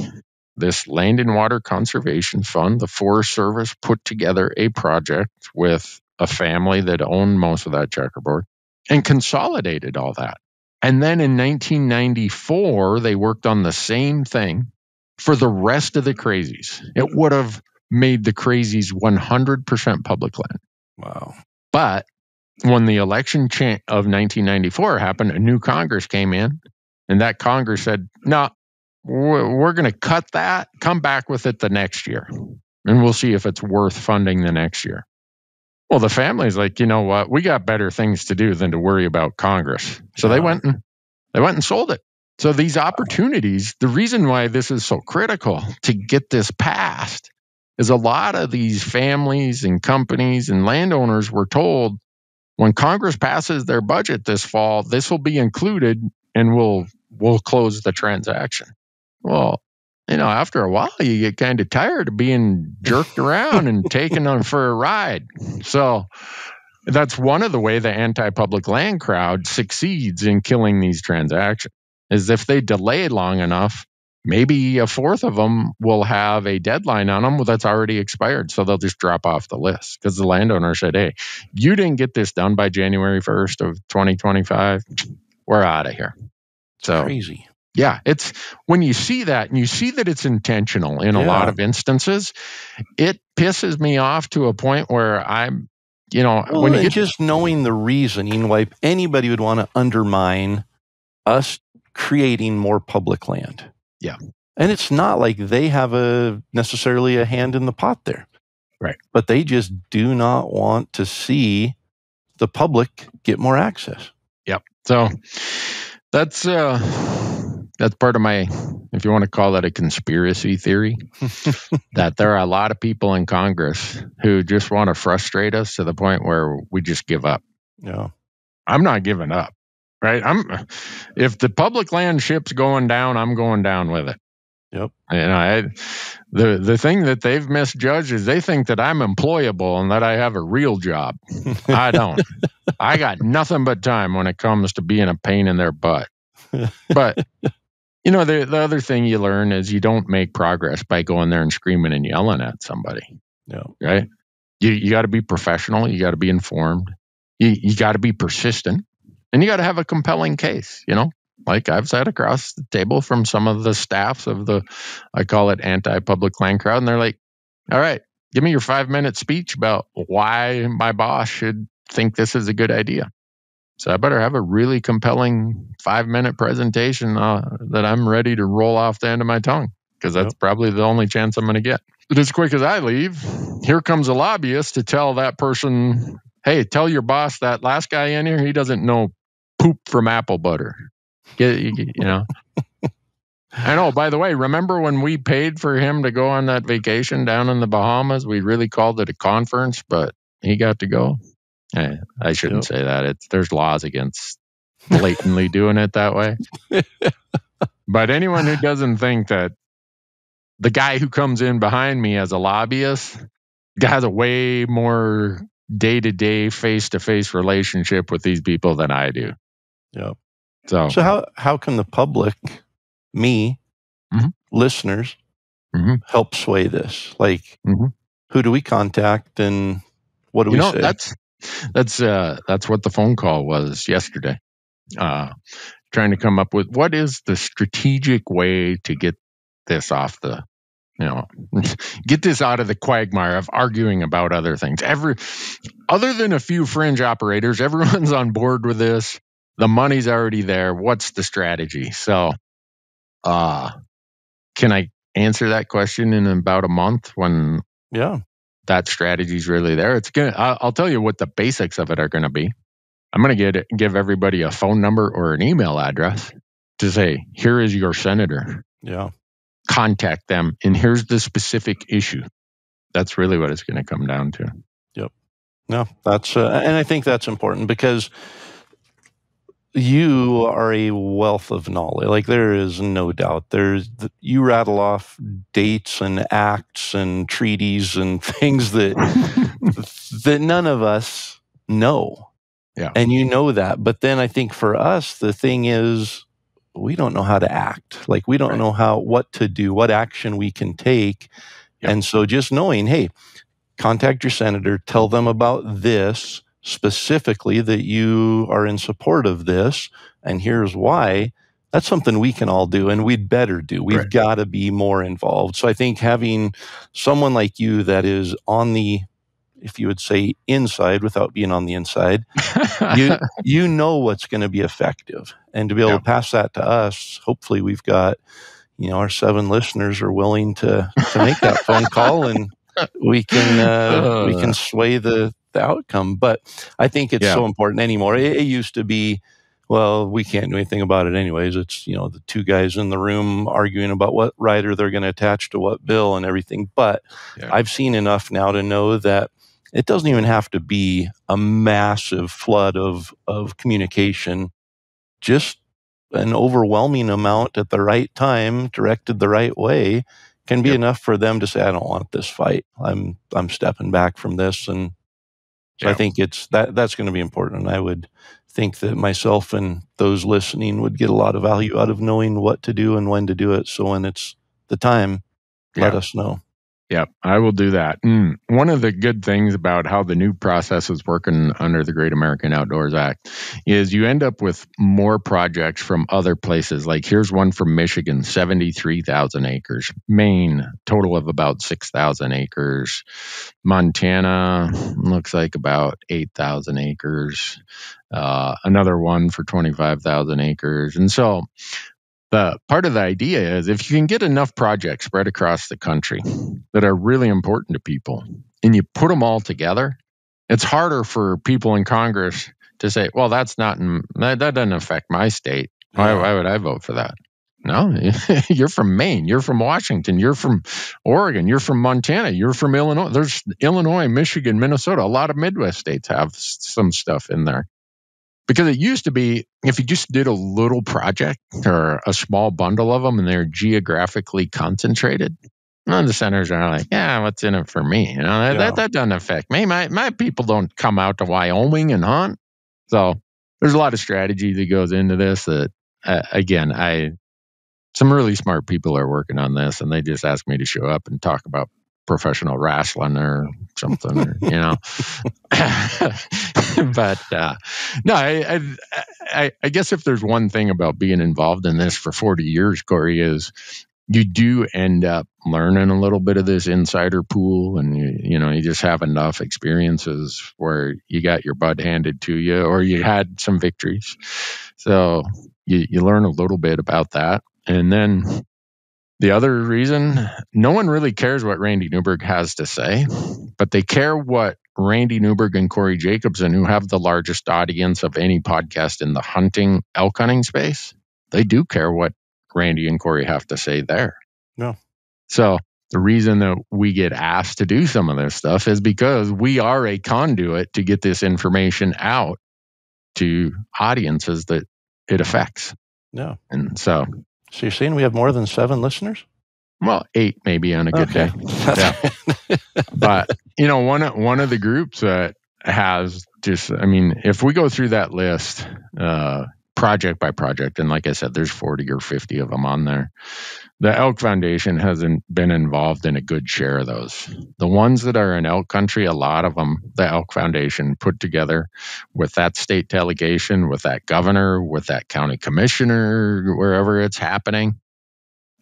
this Land and Water Conservation Fund, the Forest Service, put together a project with a family that owned most of that checkerboard and consolidated all that. And then in 1994, they worked on the same thing for the rest of the Crazies. It would have made the Crazies 100% public land. Wow. But when the election of 1994 happened, a new Congress came in. And that Congress said, no, we're going to cut that, come back with it the next year, and we'll see if it's worth funding the next year. Well, the family's like, you know what? We got better things to do than to worry about Congress. So they went and sold it. So these opportunities, the reason why this is so critical to get this passed is a lot of these families and companies and landowners were told, when Congress passes their budget this fall, this will be included and we'll close the transaction. Well, after a while, you get kind of tired of being jerked around and taken on for a ride. So that's one of the way the anti-public land crowd succeeds in killing these transactions, is if they delay long enough, maybe a fourth of them will have a deadline on them that's already expired. So they'll just drop off the list because the landowner said, hey, you didn't get this done by January 1st of 2025. We're out of here. So crazy. Yeah, it's when you see that and you see that it's intentional in a lot of instances, it pisses me off to a point where I'm, when you just knowing the reasoning why anybody would want to undermine us creating more public land. Yeah. And it's not like they have necessarily a hand in the pot there. Right. But they just do not want to see the public get more access. Yep. So that's part of my, if you want to call that a conspiracy theory, that there are a lot of people in Congress who just want to frustrate us to the point where we just give up. Yeah. I'm not giving up. right? If the public land ship's going down, I'm going down with it. Yep. The thing that they've misjudged is they think that I'm employable and that I have a real job. I don't. I got nothing but time when it comes to being a pain in their butt. But the other thing you learn is you don't make progress by going there and screaming and yelling at somebody. Yeah. Right? You got to be professional. You got to be informed. You got to be persistent, and you got to have a compelling case. Like I've sat across the table from some of the staffs of I call it anti-public land crowd, and they're like, all right, give me your 5-minute speech about why my boss should think this is a good idea. So I better have a really compelling 5-minute presentation that I'm ready to roll off the end of my tongue, because that's probably the only chance I'm going to get. But as quick as I leave, here comes a lobbyist to tell that person, hey, tell your boss that last guy in here, he doesn't know poop from apple butter. I know, by the way, remember when we paid for him to go on that vacation down in the Bahamas? We really called it a conference, but he got to go. I shouldn't say that. There's laws against blatantly doing it that way. But anyone who doesn't think that the guy who comes in behind me as a lobbyist has a way more day-to-day, face-to-face relationship with these people than I do. Yeah. So how can the public, me, listeners, help sway this? Like, who do we contact and what do we say? That's what the phone call was yesterday. Trying to come up with what is the strategic way to get this off the, get this out of the quagmire of arguing about other things. Other than a few fringe operators, everyone's on board with this. The money's already there. What's the strategy? So, can I answer that question in about a month when that strategy is really there? I'll tell you what the basics of it are going to be. I'm going to give everybody a phone number or an email address to say, here is your senator. Yeah. Contact them, and here's the specific issue. That's really what it's going to come down to. Yep. No, that's and I think that's important because you are a wealth of knowledge. Like there is no doubt. You rattle off dates and acts and treaties and things that that none of us know. Yeah. And you know that. But then I think for us, the thing is, we don't know how to act. Like we don't know what to do, what action we can take. Yep. And so just knowing, hey, contact your senator, tell them about this specifically, that you are in support of this, and here's why. That's something we can all do, and we'd better do. We've got to be more involved. So I think having someone like you that is on the, if you would say inside without being on the inside, you know what's going to be effective. And to be able to pass that to us, hopefully we've got, our 7 listeners are willing to make that phone call, and we can sway the outcome. But I think it's so important anymore. It used to be, well, we can't do anything about it anyways. It's, the 2 guys in the room arguing about what rider they're going to attach to what bill and everything. But I've seen enough now to know that it doesn't even have to be a massive flood of communication. Just an overwhelming amount at the right time, directed the right way, can be enough for them to say, I don't want this fight. I'm stepping back from this. And so I think that's going to be important. And I would think that myself and those listening would get a lot of value out of knowing what to do and when to do it. So when it's the time, let us know. Yeah, I will do that. One of the good things about how the new process is working under the Great American Outdoors Act is you end up with more projects from other places. Like here's one from Michigan, 73,000 acres. Maine, total of about 6,000 acres. Montana, looks like about 8,000 acres. Another one for 25,000 acres. And so the part of the idea is if you can get enough projects spread across the country that are really important to people and you put them all together, it's harder for people in Congress to say, well, that doesn't affect my state. Why would I vote for that? No, you're from Maine, you're from Washington, you're from Oregon, you're from Montana, you're from Illinois. There's Illinois, Michigan, Minnesota. A lot of Midwest states have some stuff in there. Because it used to be, if you just did a little project or a small bundle of them and they're geographically concentrated, the centers are like, yeah, what's in it for me? That doesn't affect me. My people don't come out to Wyoming and hunt. So there's a lot of strategy that goes into this that, again, some really smart people are working on this, and they just ask me to show up and talk about professional wrestling or something, or, but no, I guess if there's one thing about being involved in this for 40 years, Corey, is you do end up learning a little bit of this insider pool, and you just have enough experiences where you got your butt handed to you, or you had some victories, so you learn a little bit about that. And then the other reason, no one really cares what Randy Newberg has to say, but they care what Randy Newberg and Corey Jacobson, who have the largest audience of any podcast in the elk hunting space, they do care what Randy and Corey have to say there. No. So the reason that we get asked to do some of this stuff is because we are a conduit to get this information out to audiences that it affects. No. And so you're saying we have more than 7 listeners? Well, 8 maybe on a good day. Yeah. But, one of the groups that has just, if we go through that list, project by project, and like I said, there's 40 or 50 of them on there, the Elk Foundation hasn't been involved in a good share of those. The ones that are in elk country, a lot of them, the Elk Foundation put together with that state delegation, with that governor, with that county commissioner, wherever it's happening,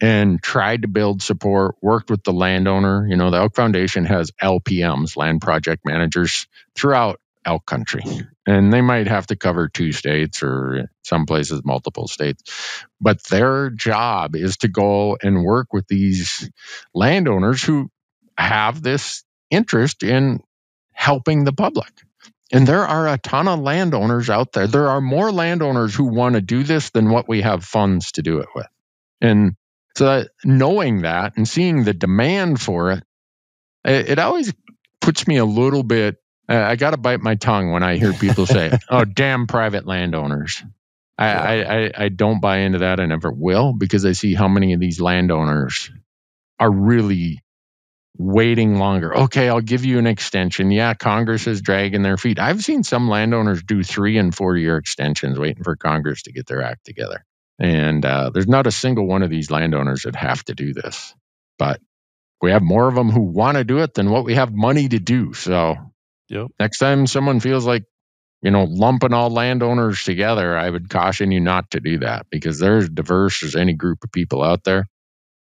and tried to build support, worked with the landowner. The Elk Foundation has LPMs, land project managers, throughout elk country. And they might have to cover 2 states, or some places multiple states. But their job is to go and work with these landowners who have this interest in helping the public. And there are a ton of landowners out there. There are more landowners who want to do this than what we have funds to do it with. And so knowing that and seeing the demand for it, it always puts me a little bit, I got to bite my tongue when I hear people say, oh, damn private landowners. I don't buy into that. I never will, because I see how many of these landowners are really waiting longer. Okay, I'll give you an extension. Yeah, Congress is dragging their feet. I've seen some landowners do 3 and 4 year extensions waiting for Congress to get their act together. And there's not a single one of these landowners that have to do this. But we have more of them who want to do it than what we have money to do. So next time someone feels like, lumping all landowners together, I would caution you not to do that, because they're as diverse as any group of people out there.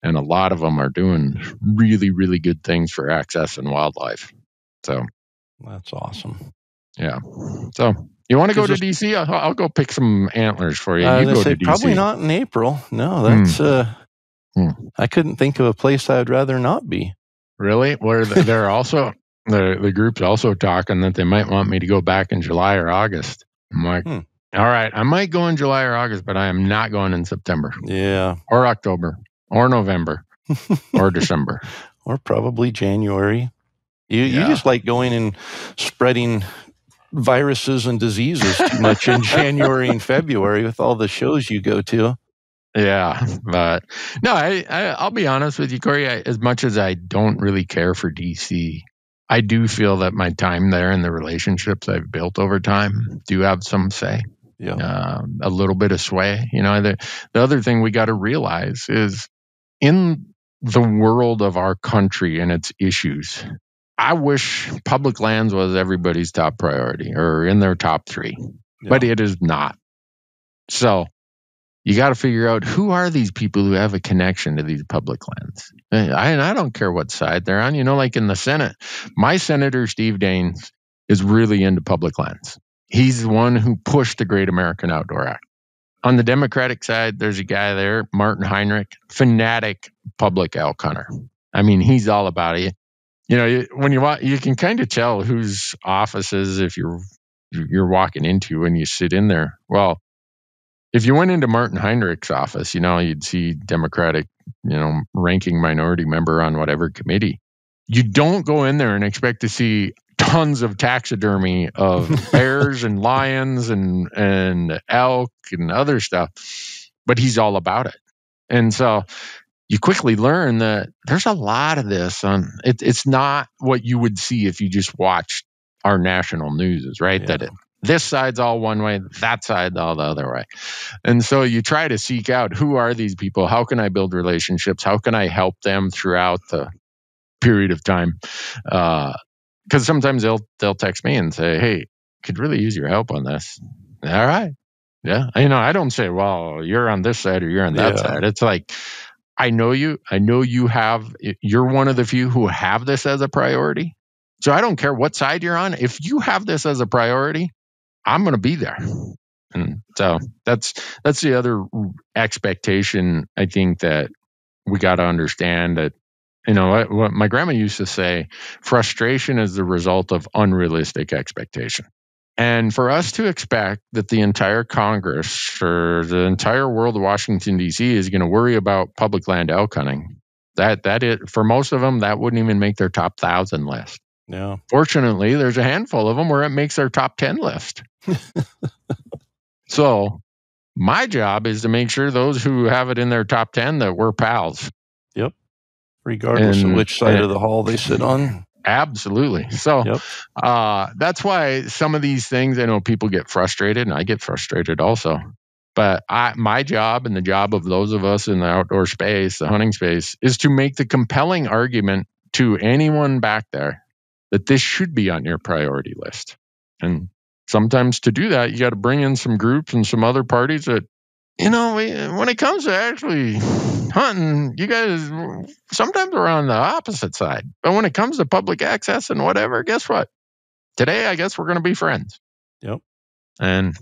And a lot of them are doing really, really good things for access and wildlife. So that's awesome. Yeah. So you want to go to DC? I'll go pick some antlers for you. You go to DC. Probably not in April. No, that's I couldn't think of a place I'd rather not be. Really? Where they're also the group's also talking that they might want me to go back in July or August. I'm like, all right, I might go in July or August, but I am not going in September. Yeah. Or October. Or November. Or December. Or probably January. You just like going and spreading viruses and diseases too much in January and February with all the shows you go to. Yeah, but no, I'll be honest with you, Corey. As much as I don't really care for DC, I do feel that my time there and the relationships I've built over time do have some say. Yeah, a little bit of sway. The other thing we got to realize is, in the world of our country and its issues, I wish public lands was everybody's top priority or in their top 3, but it is not. So you got to figure out, who are these people who have a connection to these public lands? I don't care what side they're on. Like in the Senate, my Senator Steve Daines is really into public lands. He's the one who pushed the Great American Outdoor Act. On the Democratic side, there's a guy there, Martin Heinrich, fanatic public elk hunter. He's all about it. When you can kind of tell whose offices if you're walking into when you sit in there. Well, if you went into Martin Heinrich's office, you'd see Democratic, ranking minority member on whatever committee. You don't go in there and expect to see tons of taxidermy of bears and lions and elk and other stuff, but he's all about it. And so you quickly learn that there's a lot of this on it's not what you would see if you just watched our national news, right? Yeah. That this side's all one way, that side's all the other way. And so you try to seek out, who are these people? How can I build relationships? How can I help them throughout the period of time? Because sometimes they'll text me and say, hey, could really use your help on this. All right. Yeah. I don't say, well, you're on this side or you're on that side. It's like, I know you. I know you're one of the few who have this as a priority. So I don't care what side you're on. If you have this as a priority, I'm going to be there. And so that's the other expectation, I think, that we got to understand, that, what my grandma used to say, frustration is the result of unrealistic expectation. And for us to expect that the entire Congress or the entire world of Washington, D.C. is going to worry about public land elk hunting, for most of them, that wouldn't even make their top 1,000 list. Yeah. Fortunately, there's a handful of them where it makes their top 10 list. So my job is to make sure those who have it in their top 10 that we're pals. Yep. Regardless of which side of the hall they sit on. Absolutely. So that's why some of these things, I know people get frustrated, and I get frustrated also. But my job and the job of those of us in the outdoor space, the hunting space, is to make the compelling argument to anyone back there that this should be on your priority list. And sometimes to do that, you got to bring in some groups and some other parties that, when it comes to actually hunting, you guys, sometimes we're on the opposite side. But when it comes to public access and whatever, guess what? Today, I guess we're going to be friends. Yep. And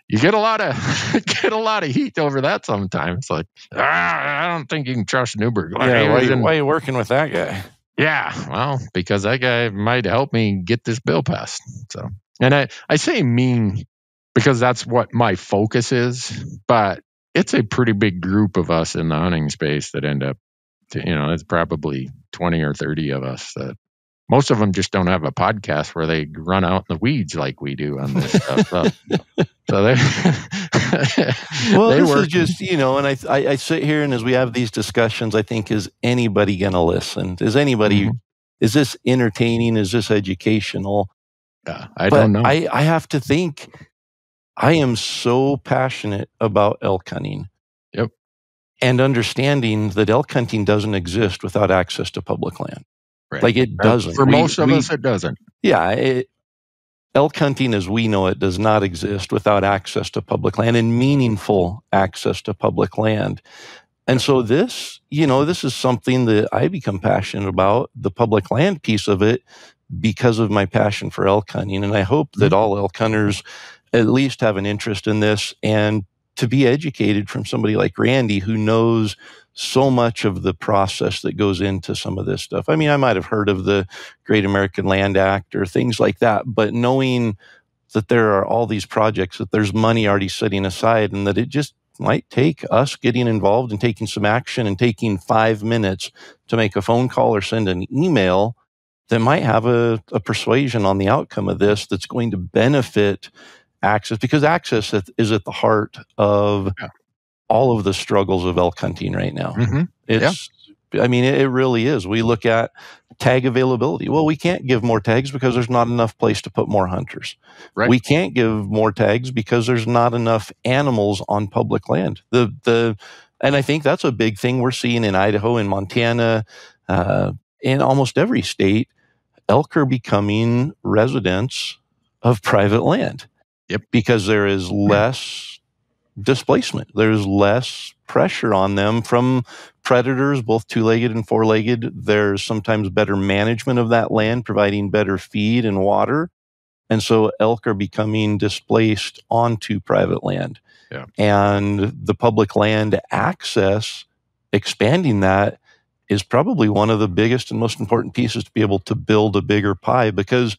you get a lot of heat over that sometimes. It's like, I don't think you can trust Newberg. Yeah, why are you working with that guy? Yeah, well, because that guy might help me get this bill passed. So, and I say mean because that's what my focus is, but it's a pretty big group of us in the hunting space that end up, it's probably 20 or 30 of us that most of them just don't have a podcast where they run out in the weeds like we do on this stuff. So they well, this is just, and I sit here, and as we have these discussions, I think, is anybody going to listen? Is anybody, is this entertaining? Is this educational? I don't know. I have to think, I am so passionate about elk hunting. Yep. And understanding that elk hunting doesn't exist without access to public land. Right. Like it doesn't. For most of us, it doesn't. Yeah. Elk hunting as we know it does not exist without access to public land and meaningful access to public land. And so this is something that I become passionate about, the public land piece of it, because of my passion for elk hunting. And I hope that all elk hunters at least have an interest in this, and to be educated from somebody like Randy, who knows so much of the process that goes into some of this stuff. I mean, I might have heard of the Great American Land Act or things like that, but knowing that there are all these projects, that there's money already sitting aside, and that it just might take us getting involved and taking some action and taking 5 minutes to make a phone call or send an email that might have a persuasion on the outcome of this that's going to benefit access, because access is at the heart of all of the struggles of elk hunting right now. I mean, it really is. We look at tag availability. Well, we can't give more tags because there's not enough place to put more hunters. Right. We can't give more tags because there's not enough animals on public land. And I think that's a big thing we're seeing in Idaho, in Montana, in almost every state. Elk are becoming residents of private land. Yep. Because there is less displacement. There's less pressure on them from predators, both two-legged and four-legged. There's sometimes better management of that land, providing better feed and water. And so elk are becoming displaced onto private land. Yeah. And the public land access, expanding that, is probably one of the biggest and most important pieces to be able to build a bigger pie, because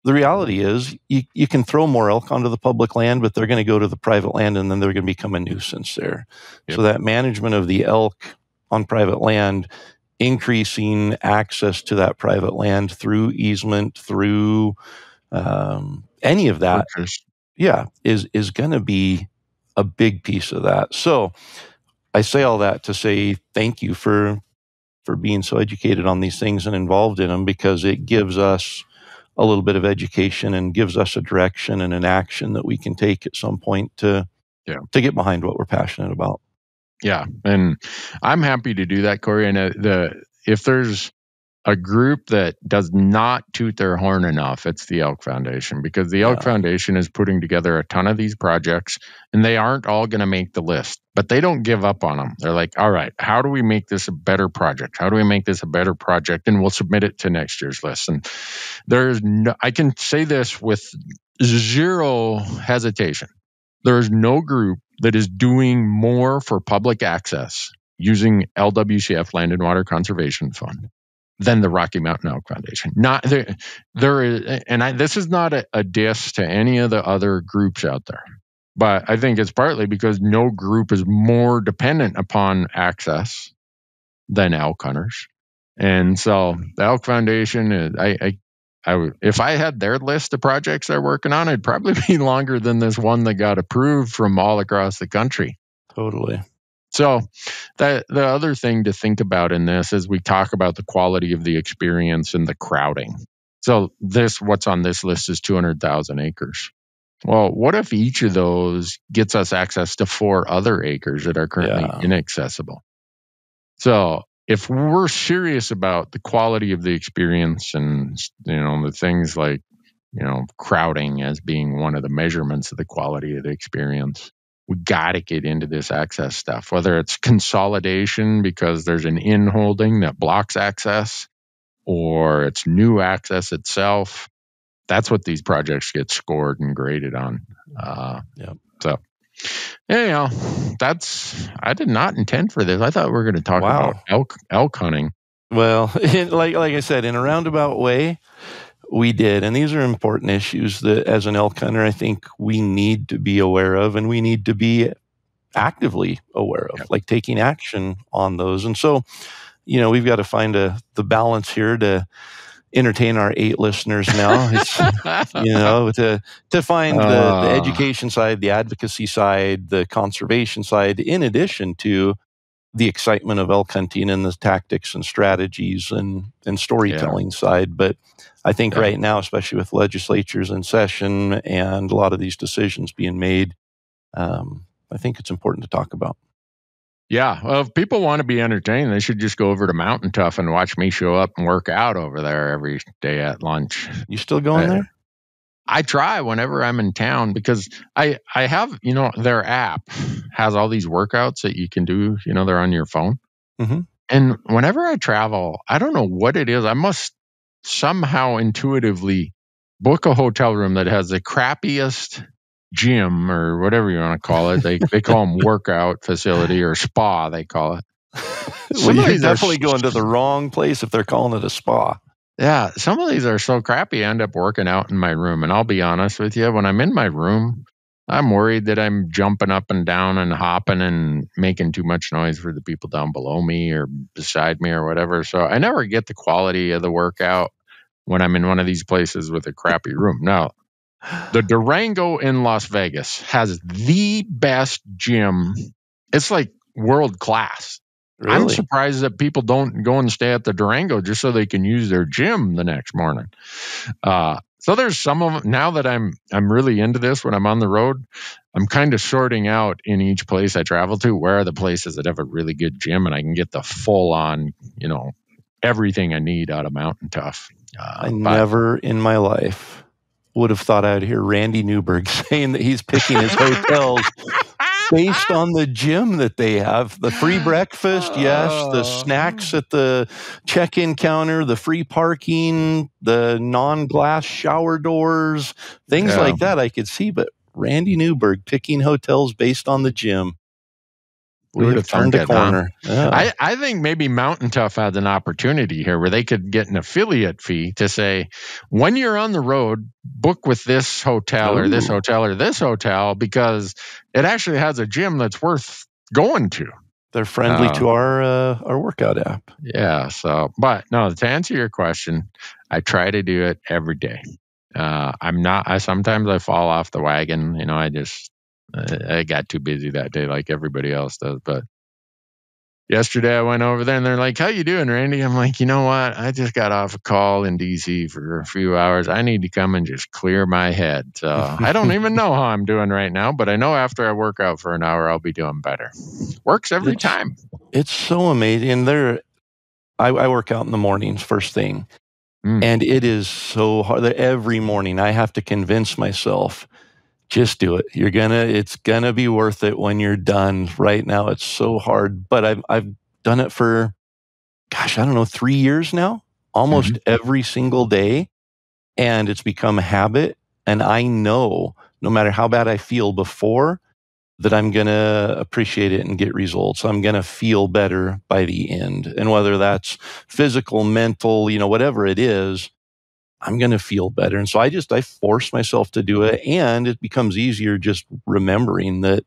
the reality is you can throw more elk onto the public land, but they're going to go to the private land and then they're going to become a nuisance there. Yep. So that management of the elk on private land increasing access to that private land through easement, through any of that, is going to be a big piece of that. So I say all that to say thank you for being so educated on these things and involved in them, because it gives us a little bit of education and gives us a direction and an action that we can take at some point to get behind what we're passionate about. Yeah, and I'm happy to do that, Corey. And if there's a group that does not toot their horn enough, it's the Elk Foundation, because the Elk Foundation is putting together a ton of these projects, and they aren't all going to make the list, but they don't give up on them. They're like, all right, how do we make this a better project? How do we make this a better project? And we'll submit it to next year's list. And I can say this with zero hesitation. There is no group that is doing more for public access using LWCF, Land and Water Conservation Fund, than the Rocky Mountain Elk Foundation. Not there is, and this is not a diss to any of the other groups out there, but I think it's partly because no group is more dependent upon access than elk hunters. And so the Elk Foundation is, if I had their list of projects they're working on, it'd probably be longer than this one that got approved from all across the country. Totally. So the other thing to think about in this is we talk about the quality of the experience and the crowding. So what's on this list is 200,000 acres. Well, what if each of those gets us access to 4 other acres that are currently inaccessible? So if we're serious about the quality of the experience and, the things like, crowding as being one of the measurements of the quality of the experience, we got to get into this access stuff, whether it's consolidation because there's an in-holding that blocks access, or it's new access itself. That's what these projects get scored and graded on. So, I did not intend for this. I thought we were going to talk about elk hunting. Well, like I said, in a roundabout way, we did. And these are important issues that, as an elk hunter, I think we need to be aware of, and we need to be actively aware of, like taking action on those. And so, we've got to find the balance here to entertain our 8 listeners now. It's, to find the education side, the advocacy side, the conservation side, in addition to the excitement of elk hunting and the tactics and strategies and storytelling side. But I think right now, especially with legislatures in session and a lot of these decisions being made, I think it's important to talk about. Yeah. Well, if people want to be entertained, they should just go over to Mountain Tough and watch me show up and work out over there every day at lunch. You still going there? I try whenever I'm in town, because I have, their app has all these workouts that you can do, they're on your phone. Mm-hmm. And whenever I travel, I don't know what it is. I must somehow intuitively book a hotel room that has the crappiest gym, or whatever you want to call it. They call them workout facility, or spa, they call it. Well, you're definitely going to the wrong place if they're calling it a spa. Yeah, some of these are so crappy, I end up working out in my room. And I'll be honest with you, when I'm in my room, I'm worried that I'm jumping up and down and hopping and making too much noise for the people down below me or beside me or whatever. So I never get the quality of the workout when I'm in one of these places with a crappy room. Now, the Durango in Las Vegas has the best gym. It's like world class. Really? I'm surprised that people don't go and stay at the Durango just so they can use their gym the next morning. So there's some of them. Now that I'm really into this, when I'm on the road, I'm kind of sorting out in each place I travel to, where are the places that have a really good gym and I can get the full on, everything I need out of Mountain Tough. I never in my life would have thought I'd hear Randy Newberg saying that he's picking his hotels based on the gym that they have. The free breakfast, yes. The snacks at the check-in counter, the free parking, the non-glass shower doors, things like that I could see. But Randy Newberg picking hotels based on the gym. We would have turned a corner. Huh? Yeah. I think maybe Mountain Tough has an opportunity here where they could get an affiliate fee to say, when you're on the road, book with this hotel or this hotel or this hotel, because it actually has a gym that's worth going to. They're friendly to our workout app. Yeah. So, but no, to answer your question, I try to do it every day. Sometimes I fall off the wagon. I got too busy that day like everybody else does. But yesterday I went over there and they're like, "How you doing, Randy?" I'm like, "You know what? I just got off a call in DC for a few hours. I need to come and just clear my head." So I don't even know how I'm doing right now, but I know after I work out for an hour, I'll be doing better. Works every time. It's so amazing. I work out in the mornings first thing. And it is so hard. Every morning I have to convince myself, just do it. It's gonna be worth it when you're done. Right now it's so hard, but I've done it for, gosh, I don't know, 3 years now, almost every single day. And it's become a habit. And I know no matter how bad I feel before, that I'm going to appreciate it and get results. I'm going to feel better by the end. And whether that's physical, mental, whatever it is, I'm going to feel better. And so I force myself to do it, and it becomes easier just remembering that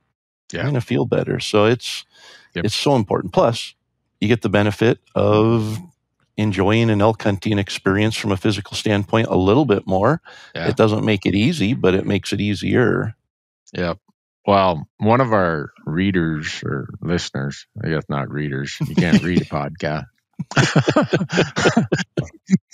I'm going to feel better. So it's so important. Plus, you get the benefit of enjoying an elk hunting experience from a physical standpoint a little bit more. Yeah. It doesn't make it easy, but it makes it easier. Yep. Well, one of our readers or listeners, I guess not readers, you can't read a podcast.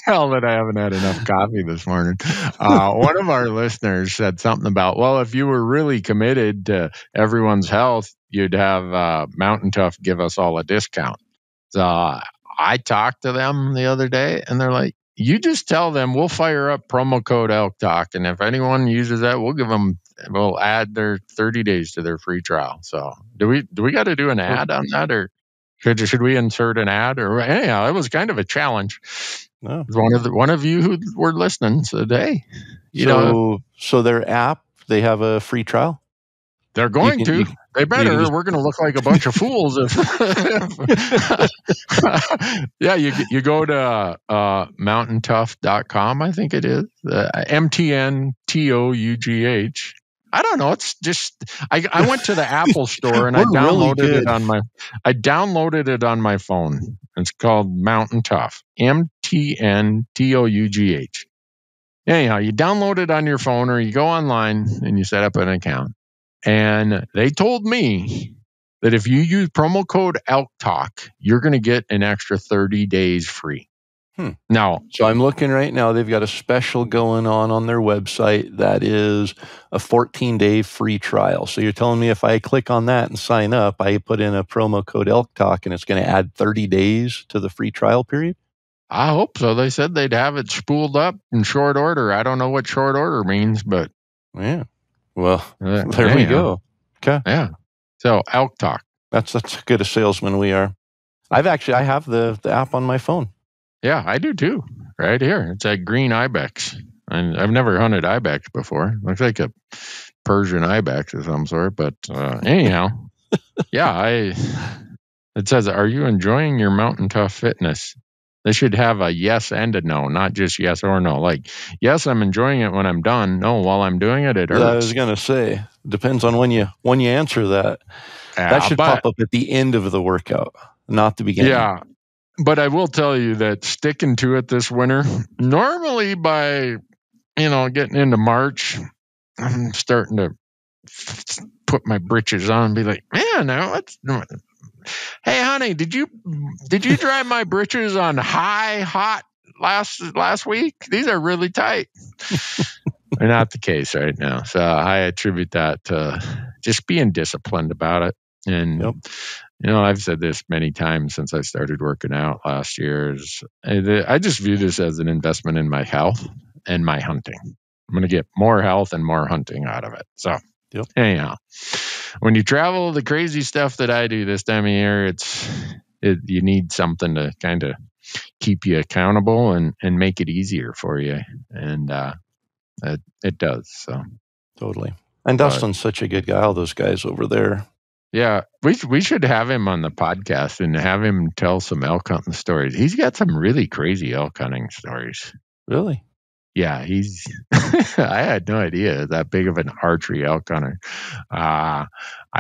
Tell that I haven't had enough coffee this morning. One of our listeners said something about, well, if you were really committed to everyone's health, you'd have Mountain Tough give us all a discount. So I talked to them the other day, and they're like, you just tell them we'll fire up promo code Elk Talk, and if anyone uses that, we'll add their 30 days to their free trial. So do we got to do an ad on that, or should we insert an ad? Or anyhow, it was kind of a challenge. No. One of you who were listening said, "Hey, so their app, they have a free trial." They're going to. They better. We're going to look like a bunch of fools if. Yeah, you go to mountaintough.com, I think it is. MTNTOUGH. I don't know. It's just I went to the Apple store and I downloaded it on my phone. It's called Mountain Tough. MTNTOUGH. Anyhow, you download it on your phone or you go online and you set up an account. And they told me that if you use promo code Elk Talk, you're going to get an extra 30 days free. Now, so I'm looking right now. They've got a special going on their website that is a 14-day free trial. So you're telling me if I click on that and sign up, I put in a promo code Elk Talk, and it's going to add 30 days to the free trial period? I hope so. They said they'd have it spooled up in short order. I don't know what short order means, but yeah. Well, there we go. Okay. Yeah. So Elk Talk. That's good a salesman we are. I have the app on my phone. Yeah, I do too. Right here. It's a green ibex. And I've never hunted ibex before. Looks like a Persian ibex of some sort. But anyhow, yeah, it says, are you enjoying your Mountain Tough fitness? They should have a yes and a no, not just yes or no. Like, yes, I'm enjoying it when I'm done. No, while I'm doing it, it hurts. I was going to say, depends on when you answer that. That should pop up at the end of the workout, not the beginning. Yeah. But I will tell you that sticking to it this winter, normally by, getting into March, I'm starting to put my britches on and be like, man, hey, honey, did you dry my britches on hot last week? These are really tight. They're not the case right now. So I attribute that to just being disciplined about it. And, I've said this many times since I started working out last year. I just view this as an investment in my health and my hunting. I'm going to get more health and more hunting out of it. So anyhow, when you travel the crazy stuff that I do this time of year, you need something to kind of keep you accountable and make it easier for you. And it does. So totally. And Dustin's such a good guy. All those guys over there. Yeah, we should have him on the podcast and have him tell some elk hunting stories. He's got some really crazy elk hunting stories. Really? Yeah, he's. I had no idea that big of an archery elk hunter. I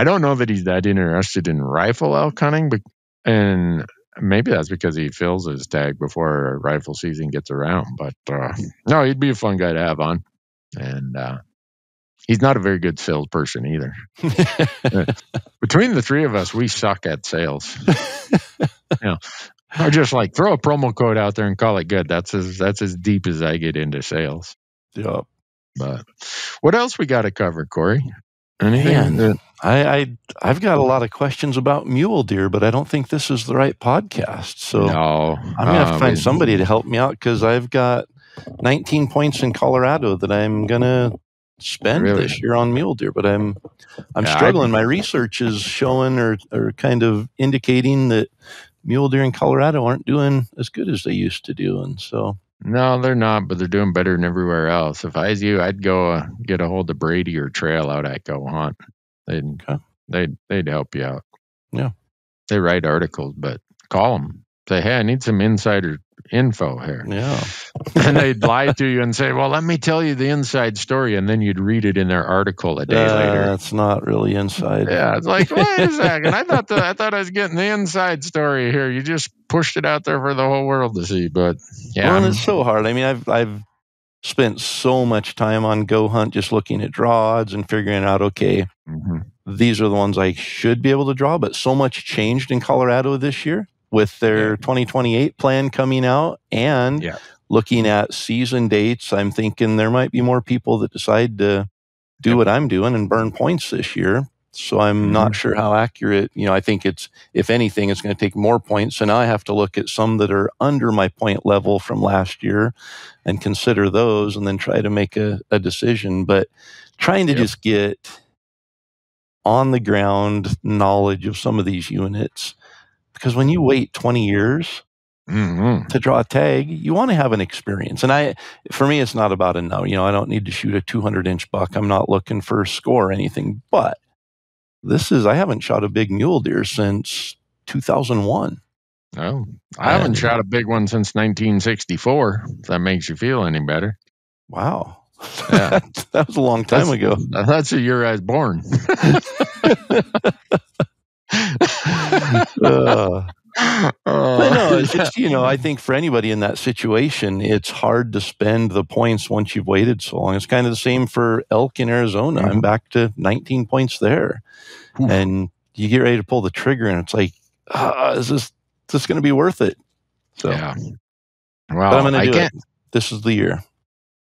don't know that he's that interested in rifle elk hunting, but and maybe that's because he fills his tag before rifle season gets around. But no, he'd be a fun guy to have on, and he's not a very good salesperson either. Between the three of us, we suck at sales. Or just like throw a promo code out there and call it good. That's as deep as I get into sales. Yeah. But what else we got to cover, Corey? Anything? Man, I've got a lot of questions about mule deer, but I don't think this is the right podcast. So no, I'm gonna have to find somebody to help me out because I've got 19 points in Colorado that I'm gonna spend this year on mule deer. But I'm struggling. My research is showing or kind of indicating that mule deer in Colorado aren't doing as good as they used to do, and so. No, they're not, but they're doing better than everywhere else. If I was you, I'd go get a hold of Brady or Trail out at Go Hunt. They'd help you out. Yeah, they write articles, but call them. Say, hey, I need some insider info here. Yeah, and they'd lie to you and say, well, let me tell you the inside story, and then you'd read it in their article a day later. That's not really inside. Yeah, it's like, wait a second, I thought I was getting the inside story here. You just pushed it out there for the whole world to see. But yeah, well, it's so hard. I mean, I've spent so much time on Go Hunt just looking at draw odds and figuring out, okay, these are the ones I should be able to draw. But so much changed in Colorado this year with their 2028 plan coming out and looking at season dates. I'm thinking there might be more people that decide to do what I'm doing and burn points this year. So I'm not sure how accurate, I think it's, if anything, it's going to take more points. So now I have to look at some that are under my point level from last year and consider those and then try to make a decision. But trying to just get on the ground knowledge of some of these units, because when you wait 20 years to draw a tag, you want to have an experience. And for me, it's not about a no. I don't need to shoot a 200-inch buck. I'm not looking for a score or anything. But I haven't shot a big mule deer since 2001. No, I haven't shot a big one since 1964. If that makes you feel any better. Wow. Yeah. That was a long time ago. That's the year I was born. But no, it's just, I think for anybody in that situation, it's hard to spend the points once you've waited so long. It's kind of the same for elk in Arizona. I'm back to 19 points there. And you get ready to pull the trigger and it's like, is this going to be worth it? So, yeah. Well, but I'm going to do it. This is the year.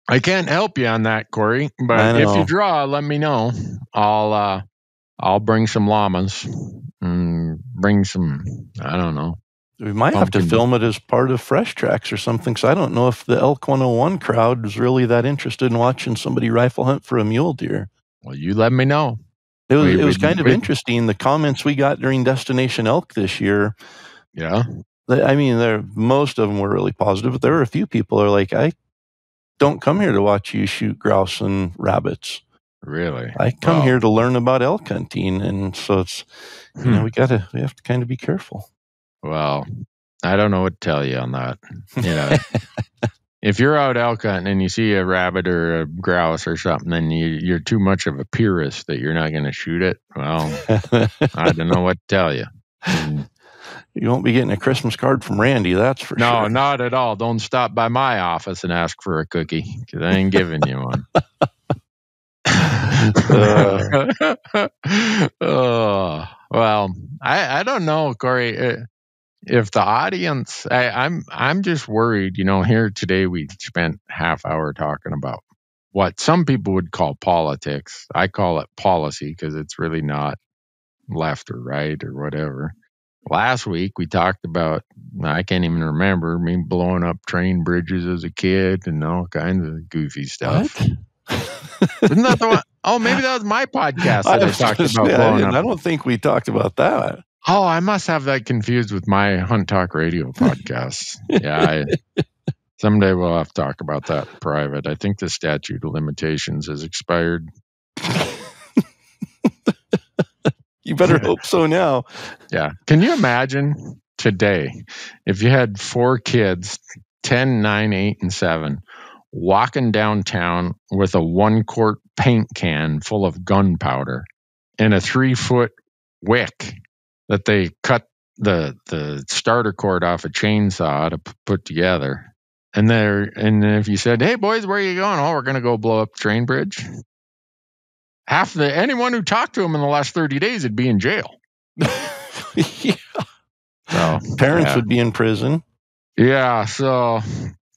I can't help you on that, Corey, but if you draw, let me know. I'll bring some llamas and bring some, I don't know. We might have to film it as part of Fresh Tracks or something, because I don't know if the Elk 101 crowd is really that interested in watching somebody rifle hunt for a mule deer. Well, you let me know. It was kind of interesting. The comments we got during Destination Elk this year. Yeah. I mean, most of them were really positive, but there were a few people who are like, I don't come here to watch you shoot grouse and rabbits. Really? I come here to learn about elk hunting. And so it's, we have to kind of be careful. Well, I don't know what to tell you on that. If you're out elk hunting and you see a rabbit or a grouse or something, and you're too much of a purist that you're not going to shoot it, well, I don't know what to tell you. You won't be getting a Christmas card from Randy, that's for sure. No, not at all. Don't stop by my office and ask for a cookie, because I ain't giving you one. Well, I don't know, Corey. If the audience, I'm just worried. Here today we spent half hour talking about what some people would call politics. I call it policy because it's really not left or right or whatever. Last week we talked about, I can't even remember, me blowing up train bridges as a kid and all kinds of goofy stuff. What? Isn't that the one? Oh, maybe that was my podcast that I talked about blowing up. I don't think we talked about that. Oh, I must have that confused with my Hunt Talk Radio podcast. Yeah, someday we'll have to talk about that in private. I think the statute of limitations has expired. You better hope so now. Yeah. Can you imagine today if you had 4 kids, 10, 9, 8, and 7, walking downtown with a 1-quart paint can full of gunpowder and a 3-foot wick that they cut the starter cord off a chainsaw to put together. And if you said, "Hey boys, where are you going?" "Oh, we're going to go blow up the train bridge." Anyone who talked to them in the last 30 days would be in jail. Yeah. So Parents would be in prison. Yeah. So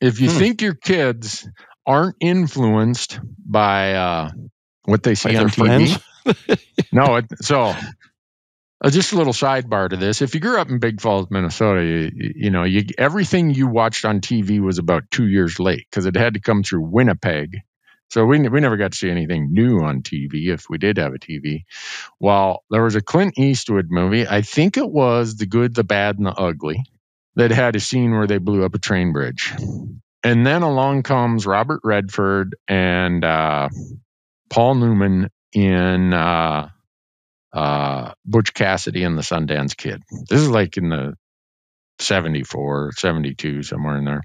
if you think your kids aren't influenced by what they see on TV, no. So just a little sidebar to this: if you grew up in Big Falls, Minnesota, everything you watched on TV was about 2 years late because it had to come through Winnipeg. So we never got to see anything new on TV if we did have a TV. Well, there was a Clint Eastwood movie. I think it was The Good, the Bad, and the Ugly that had a scene where they blew up a train bridge. And then along comes Robert Redford and Paul Newman in Butch Cassidy and the Sundance Kid. This is like in the 74, 72, somewhere in there.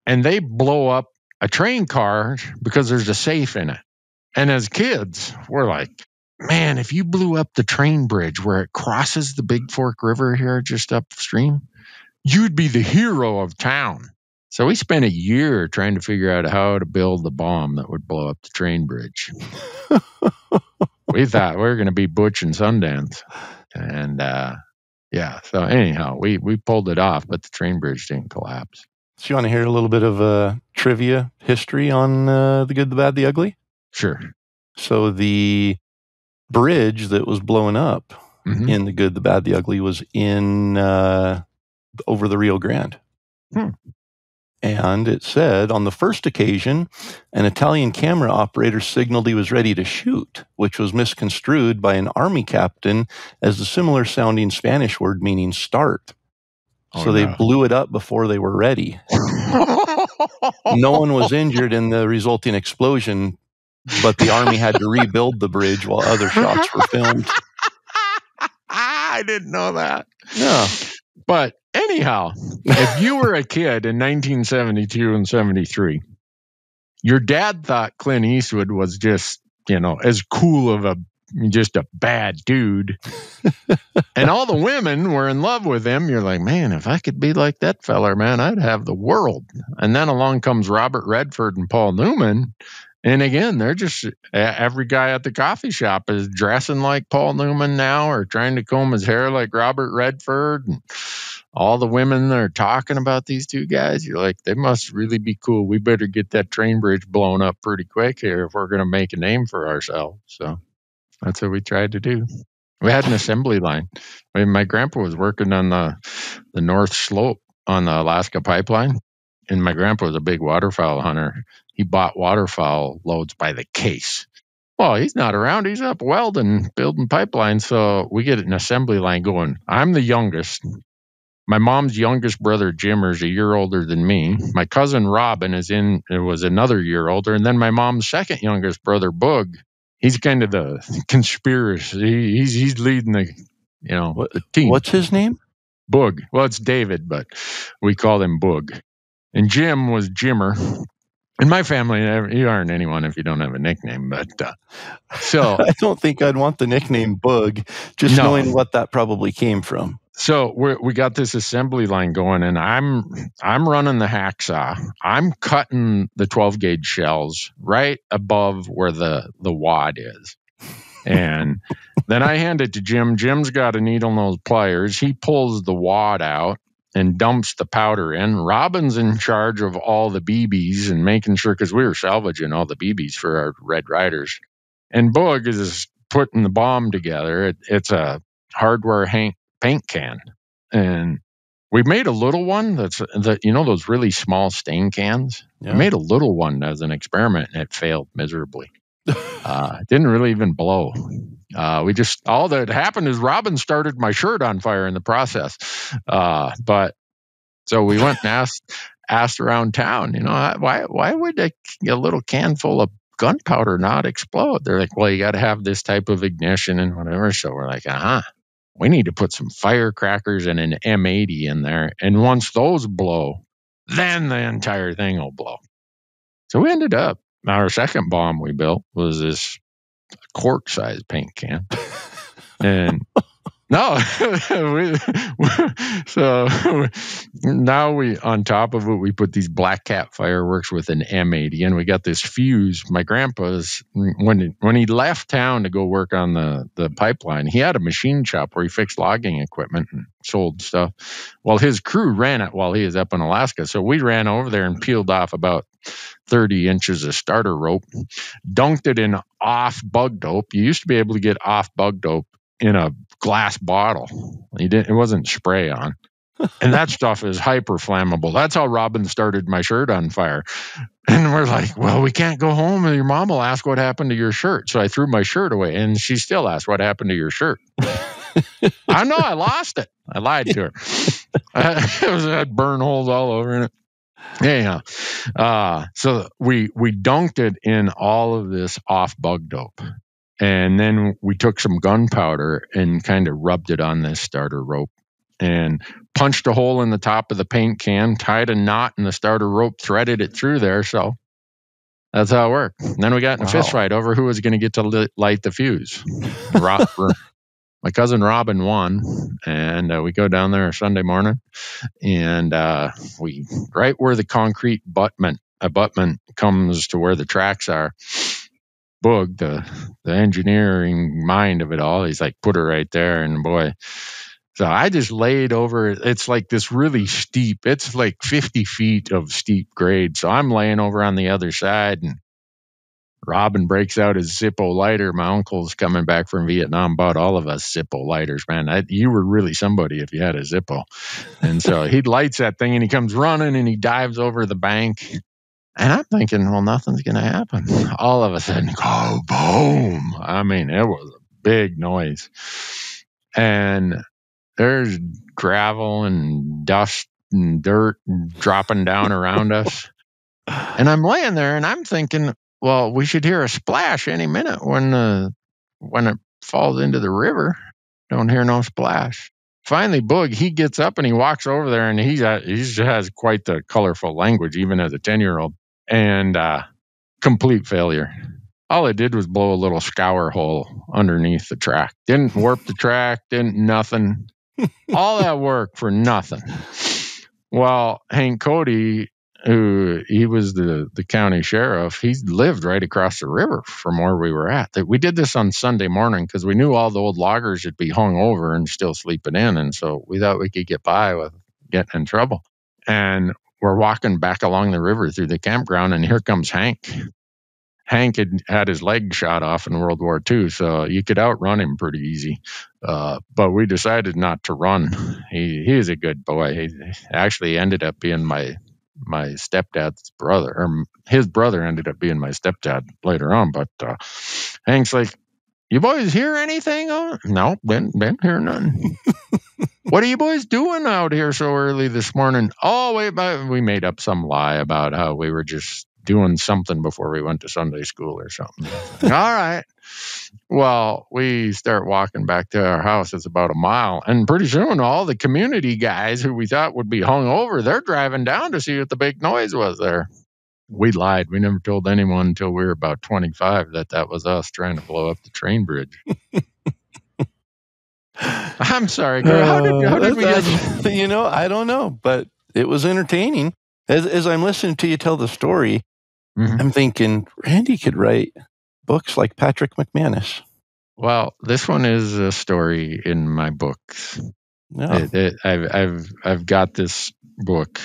And they blow up a train car because there's a safe in it. And as kids, we're like, man, if you blew up the train bridge where it crosses the Big Fork River here just upstream, you'd be the hero of town. So we spent a year trying to figure out how to build the bomb that would blow up the train bridge. We thought we were going to be Butch and Sundance. And so anyhow, we pulled it off, but the train bridge didn't collapse. So you want to hear a little bit of trivia history on The Good, the Bad, the Ugly? Sure. So the bridge that was blown up in The Good, the Bad, the Ugly was in over the Rio Grande. And it said, on the first occasion, an Italian camera operator signaled he was ready to shoot, which was misconstrued by an army captain as a similar sounding Spanish word meaning start. So they blew it up before they were ready. No one was injured in the resulting explosion, but the army had to rebuild the bridge while other shots were filmed. I didn't know that. Yeah. But anyhow, if you were a kid in 1972 and 73, your dad thought Clint Eastwood was just, as cool of just a bad dude. And all the women were in love with him. You're like, man, if I could be like that feller, man, I'd have the world. And then along comes Robert Redford and Paul Newman. And again, they're just, every guy at the coffee shop is dressing like Paul Newman now or trying to comb his hair like Robert Redford. And all the women are talking about these two guys. You're like, they must really be cool. We better get that train bridge blown up pretty quick here if we're going to make a name for ourselves. So that's what we tried to do. We had an assembly line. My grandpa was working on the North Slope on the Alaska pipeline. And my grandpa was a big waterfowl hunter. He bought waterfowl loads by the case. Well, he's not around. He's up welding, building pipelines. So we get an assembly line going. I'm the youngest. My mom's youngest brother, Jimmer, is a year older than me. My cousin Robin was another year older. And then my mom's second youngest brother, Boog, he's kind of the conspiracy. He's leading the team. What's his name? Boog. Well, it's David, but we call him Boog. And Jim was Jimmer. In my family, you aren't anyone if you don't have a nickname. But so I don't think I'd want the nickname Boog, just knowing what that probably came from. So we got this assembly line going, and I'm running the hacksaw. I'm cutting the 12 gauge shells right above where the wad is, and then I hand it to Jim. Jim's got a needle nose pliers. He pulls the wad out and dumps the powder in. Robin's in charge of all the BBs and making sure, because we were salvaging all the BBs for our Red Riders. And Boog is putting the bomb together. It's a hardware paint can. And we made a little one those really small stain cans. Yeah. We made a little one as an experiment, and it failed miserably. It didn't really even blow. All that happened is Robin started my shirt on fire in the process. But so we went and asked around town, why would a little can full of gunpowder not explode? They're like, well, you got to have this type of ignition and whatever. So we're like, we need to put some firecrackers and an M80 in there. And once those blow, then the entire thing will blow. So we ended up, our second bomb we built was this quart-sized paint can. And no, so now on top of it, we put these black cat fireworks with an M80, and we got this fuse. My grandpa's, when he left town to go work on the pipeline, he had a machine shop where he fixed logging equipment and sold stuff. Well, his crew ran it while he was up in Alaska. So we ran over there and peeled off about 30 inches of starter rope, dunked it in off bug dope. You used to be able to get off bug dope in a glass bottle. It wasn't spray on. And that stuff is hyper flammable. That's how Robin started my shirt on fire. And we're like, well, we can't go home and your mom will ask what happened to your shirt. So I threw my shirt away and she still asked what happened to your shirt. I know, I lost it. I lied to her. It had burn holes all over it. Anyhow, so we dunked it in all of this off bug dope. And then we took some gunpowder and kind of rubbed it on this starter rope and punched a hole in the top of the paint can, tied a knot in the starter rope, threaded it through there. So that's how it worked. And then we got in a fist fight over who was going to get to light the fuse. My cousin Robin won, and we go down there Sunday morning, and we right where the concrete abutment comes to where the tracks are. Boog, the engineering mind of it all, he's like, put her right there, and boy. So I just laid over. It's like this really steep. It's like 50 feet of steep grade. So I'm laying over on the other side, and Robin breaks out his Zippo lighter. My uncle's coming back from Vietnam, bought all of us Zippo lighters, man. You were really somebody if you had a Zippo. And so he lights that thing and he comes running and he dives over the bank. And I'm thinking, well, nothing's going to happen. All of a sudden, go boom. I mean, it was a big noise. And there's gravel and dust and dirt dropping down around us. And I'm laying there and I'm thinking, well, we should hear a splash any minute when it falls into the river. Don't hear no splash. Finally, Boog, he gets up and he walks over there, and he has quite the colorful language, even as a 10-year-old, and complete failure. All it did was blow a little scour hole underneath the track. Didn't warp the track, didn't nothing. All that work for nothing. Well, Hank Cody, who he was the county sheriff, he lived right across the river from where we were at. We did this on Sunday morning because we knew all the old loggers would be hung over and still sleeping in. And so we thought we could get by with getting in trouble. And we're walking back along the river through the campground, and here comes Hank. Hank had his leg shot off in World War II, so you could outrun him pretty easy. But we decided not to run. He is a good boy. He actually ended up being my stepdad's brother, or his brother ended up being my stepdad later on. But Hank's like, you boys hear anything? No, didn't hear nothing. What are you boys doing out here so early this morning? Oh, wait, we made up some lie about how we were just doing something before we went to Sunday school or something. All right. Well, we start walking back to our house. It's about a mile. And pretty soon, all the community guys who we thought would be hung over, they're driving down to see what the big noise was there. We lied. We never told anyone until we were about 25 that was us trying to blow up the train bridge. I'm sorry, girl. How did we get... I don't know, but it was entertaining. As I'm listening to you tell the story, I'm thinking Randy could write books like Patrick McManus. Well, this one is a story in my books. No. I've got this book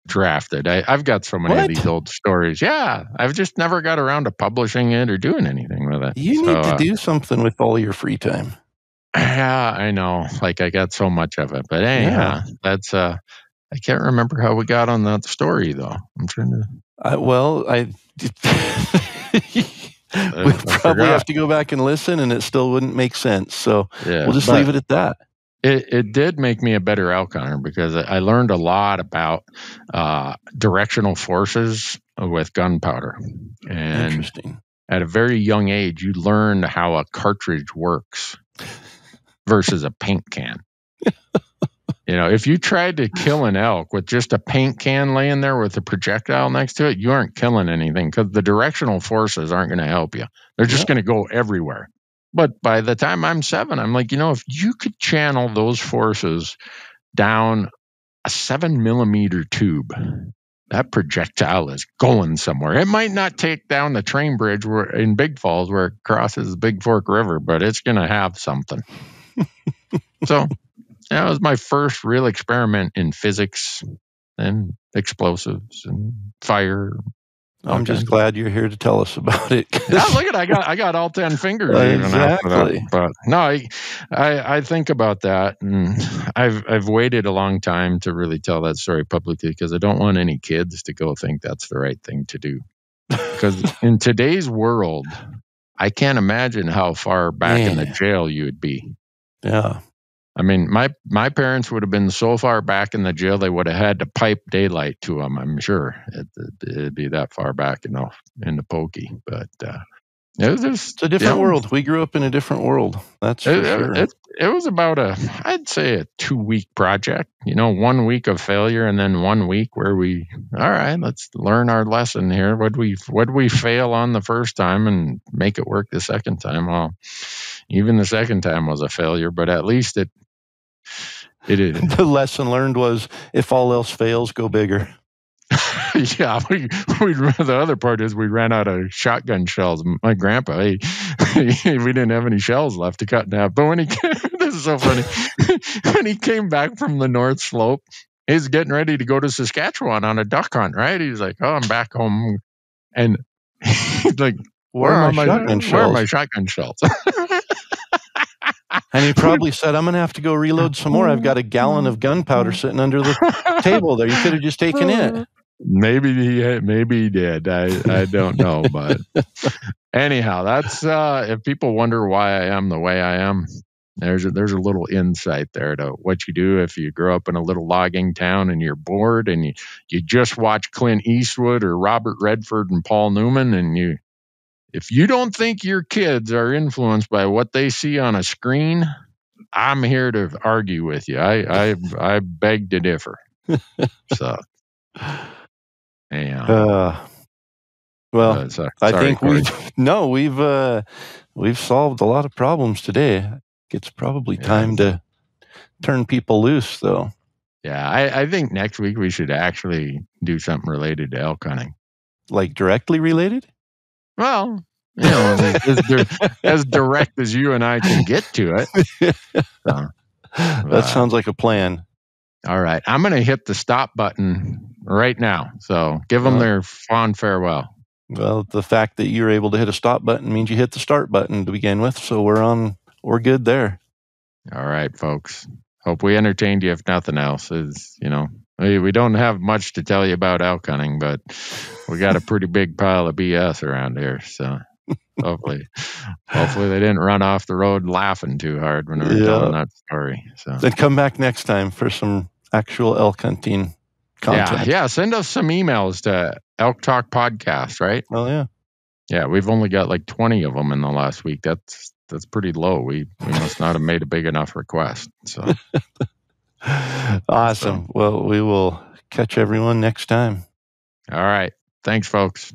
drafted. I've got so many of these old stories. Yeah, I've just never got around to publishing it or doing anything with it. You need to do something with all your free time. Yeah, I know. Like, I got so much of it. But anyhow, that's I can't remember how we got on that story, though. I'm trying to... we'll probably have to go back and listen, and it still wouldn't make sense. So we'll just leave it at that. It did make me a better elk hunter because I learned a lot about directional forces with gunpowder. And interesting. At a very young age, you learn how a cartridge works versus a paint can. if you tried to kill an elk with just a paint can laying there with a projectile next to it, you aren't killing anything because the directional forces aren't going to help you. They're just going to go everywhere. But by the time I'm 7, I'm like, if you could channel those forces down a 7-millimeter tube, that projectile is going somewhere. It might not take down the train bridge in Big Falls where it crosses the Big Fork River, but it's going to have something. So that was my first real experiment in physics and explosives and fire. I'm just glad you're here to tell us about it. Yeah, look at I got all 10 fingers even after that. But no, I think about that, and I've waited a long time to really tell that story publicly because I don't want any kids to go think that's the right thing to do. Because in today's world, I can't imagine how far back in the jail you would be. Yeah. I mean, my parents would have been so far back in the jail, they would have had to pipe daylight to them, I'm sure. It'd be that far back enough in the pokey. But it's a different world. We grew up in a different world. That's for sure. It was about I'd say a 2-week project, 1 week of failure and then 1 week where all right, let's learn our lesson here. What we fail on the first time and make it work the second time? Well, even the second time was a failure, but at least it is. The lesson learned was if all else fails, go bigger. Yeah, the other part is we ran out of shotgun shells. My grandpa, we didn't have any shells left to cut in half. But when this is so funny, when he came back from the North Slope, he's getting ready to go to Saskatchewan on a duck hunt, right? He's like, "Oh, I'm back home," and he's like, "Where are my shotgun shells?" And he probably said, "I'm going to have to go reload some more. I've got a gallon of gunpowder sitting under the table there. You could have just taken it." Maybe he did. I don't know, but anyhow, that's if people wonder why I am the way I am, there's a little insight there to what you do if you grow up in a little logging town and you're bored and you just watch Clint Eastwood or Robert Redford and Paul Newman, and if you don't think your kids are influenced by what they see on a screen, I'm here to argue with you. I beg to differ. So, yeah. Well, sorry, I think we've solved a lot of problems today. It's probably time to turn people loose, though. Yeah, I think next week we should actually do something related to elk hunting. Like directly related? Well, as direct as you and I can get to it. So, that sounds like a plan. All right. I'm going to hit the stop button right now. So give them their fond farewell. Well, the fact that you're able to hit a stop button means you hit the start button to begin with. So we're good there. All right, folks. Hope we entertained you, if nothing else. We don't have much to tell you about elk hunting, but we got a pretty big pile of BS around here. So hopefully they didn't run off the road laughing too hard when we were telling that story. So then come back next time for some actual elk hunting content. Yeah. Send us some emails to Elk Talk Podcast, right? Oh yeah. Yeah, we've only got like 20 of them in the last week. That's pretty low. We must not have made a big enough request. So awesome. Well, we will catch everyone next time. All right. Thanks, folks.